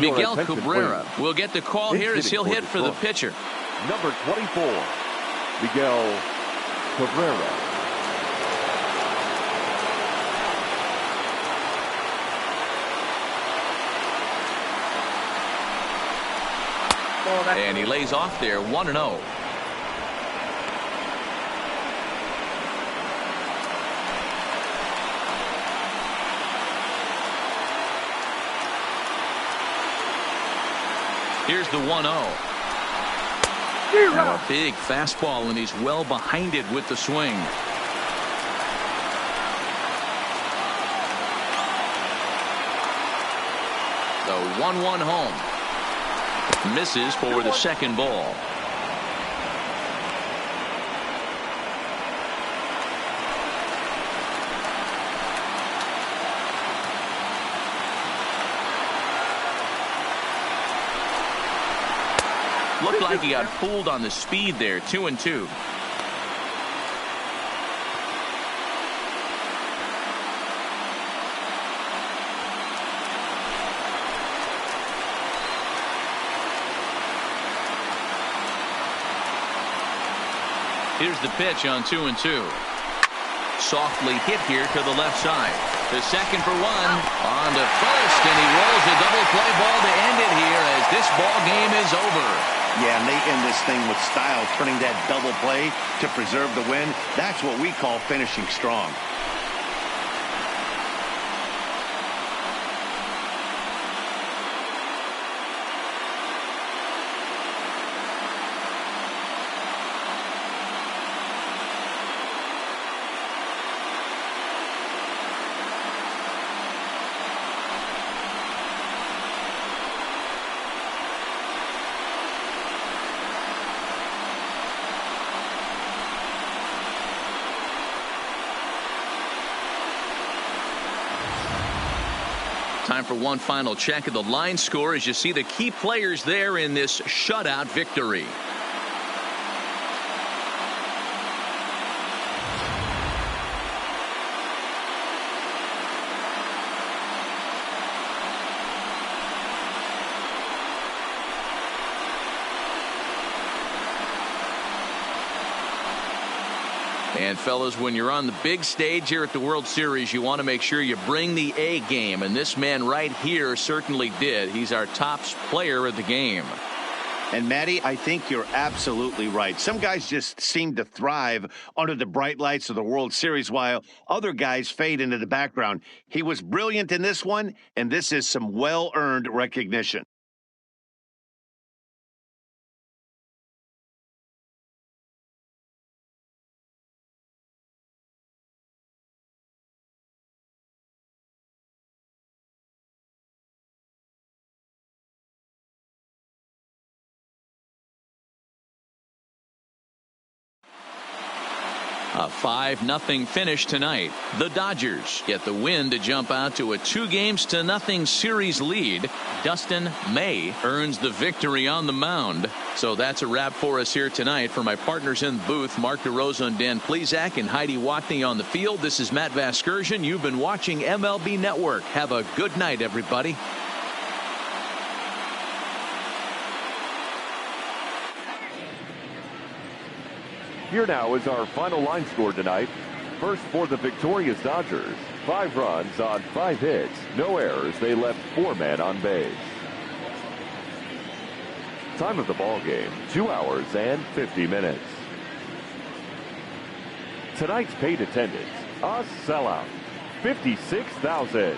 Miguel Cabrera will get the call here as he'll hit for the pitcher. Number 24, Miguel Cabrera. And he lays off there, 1-0. Here's the 1-0. Now a big fastball, and he's well behind it with the swing. The 1-1 home. Misses for the second ball. Looked like he got fooled on the speed there. 2-2. Here's the pitch on 2-2. Softly hit here to the left side. The second for one. On to first, and he rolls a double play ball to end it here as this ball game is over. Yeah, and they end this thing with style, turning that double play to preserve the win. That's what we call finishing strong. Time for one final check of the line score as you see the key players there in this shutout victory. And fellas, when you're on the big stage here at the World Series, you want to make sure you bring the A game. And this man right here certainly did. He's our top player of the game. And Matty, I think you're absolutely right. Some guys just seem to thrive under the bright lights of the World Series while other guys fade into the background. He was brilliant in this one, and this is some well-earned recognition. A 5-0 finish tonight. The Dodgers get the win to jump out to a 2-0 series lead. Dustin May earns the victory on the mound. So that's a wrap for us here tonight. For my partners in the booth, Mark DeRosa and Dan Plesac and Heidi Watney on the field, this is Matt Vasgersian. You've been watching MLB Network. Have a good night, everybody. Here now is our final line score tonight. First for the victorious Dodgers. 5 runs on 5 hits. No errors. They left 4 men on base. Time of the ball game, 2 hours and 50 minutes. Tonight's paid attendance, a sellout, 56,000.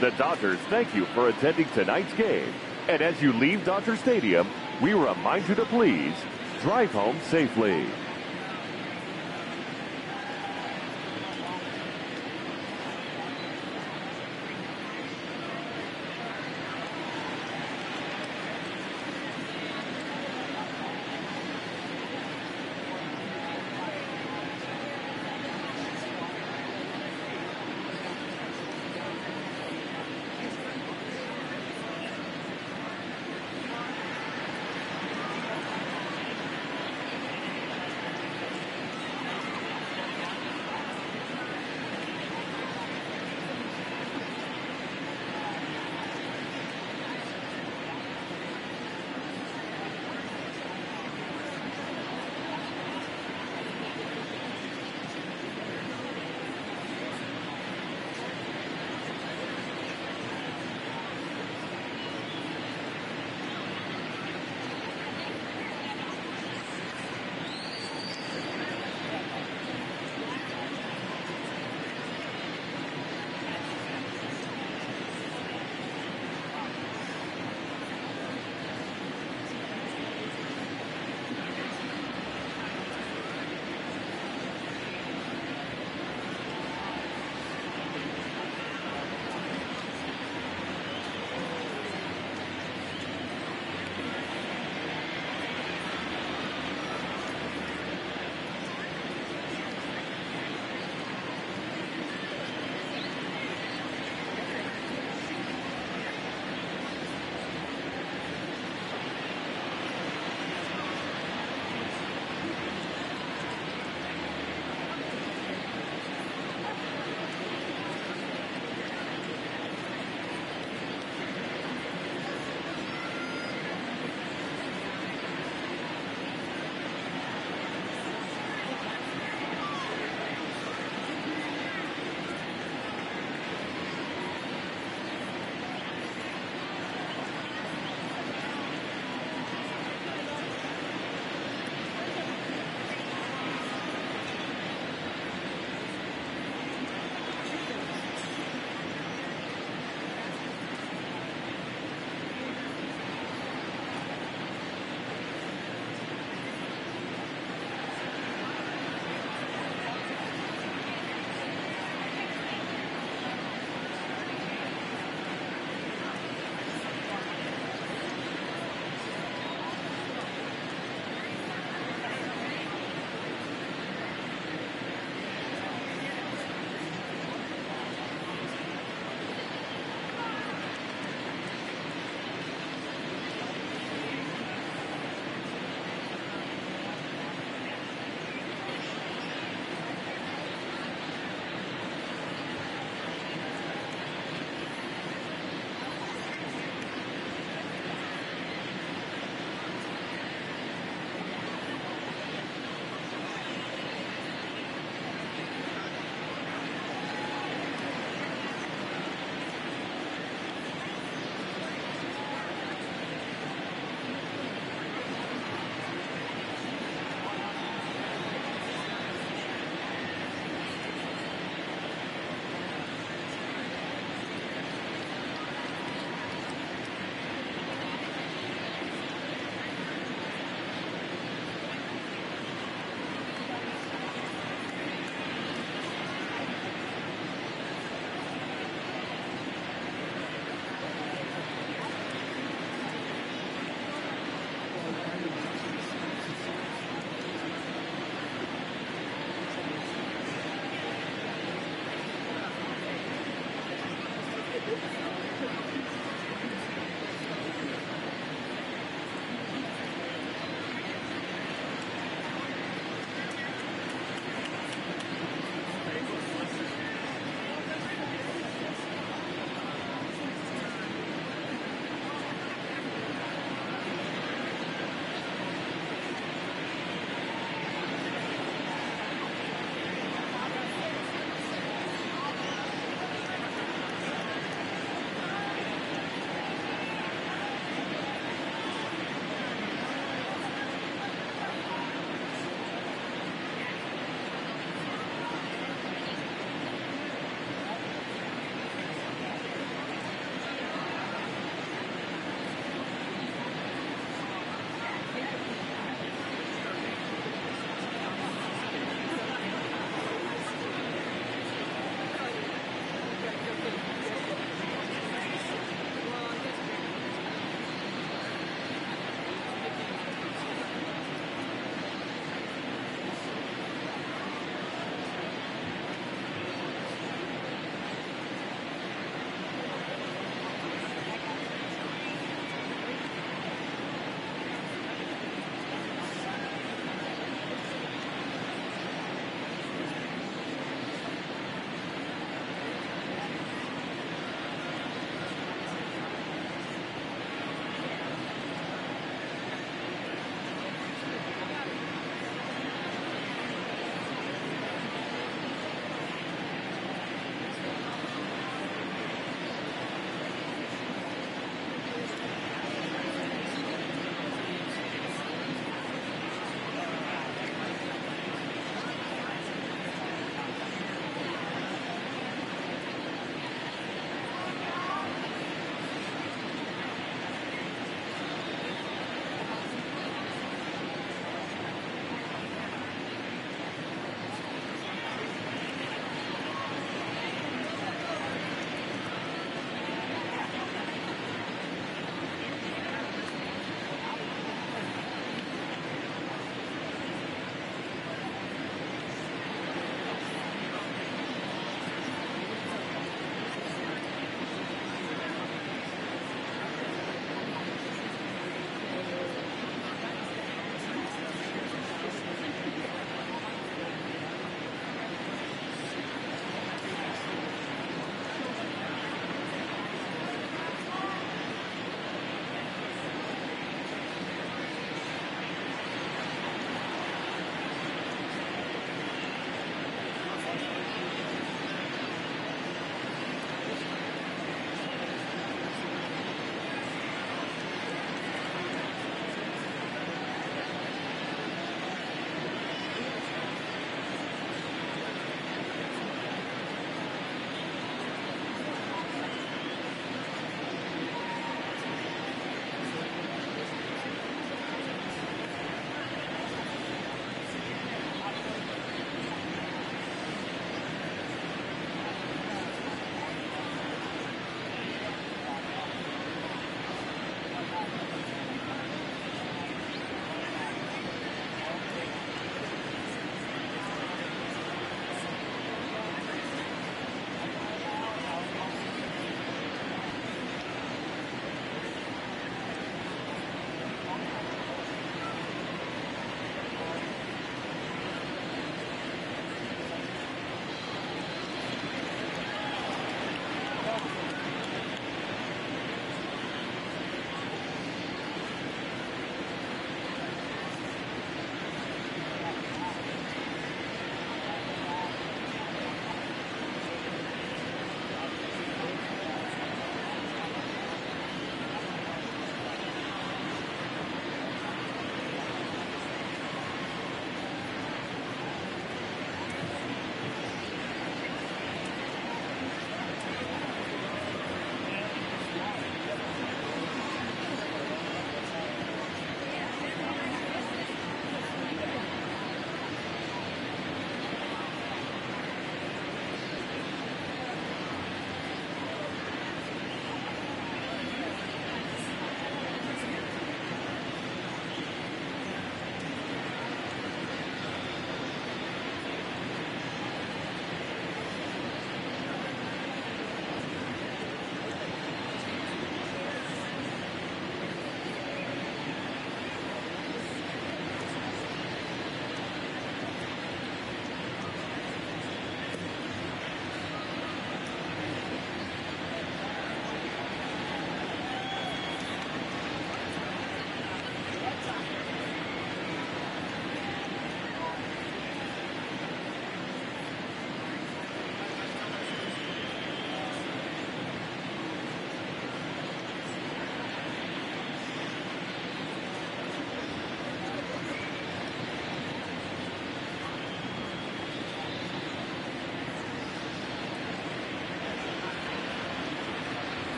The Dodgers thank you for attending tonight's game. And as you leave Dodger Stadium, we remind you to please drive home safely.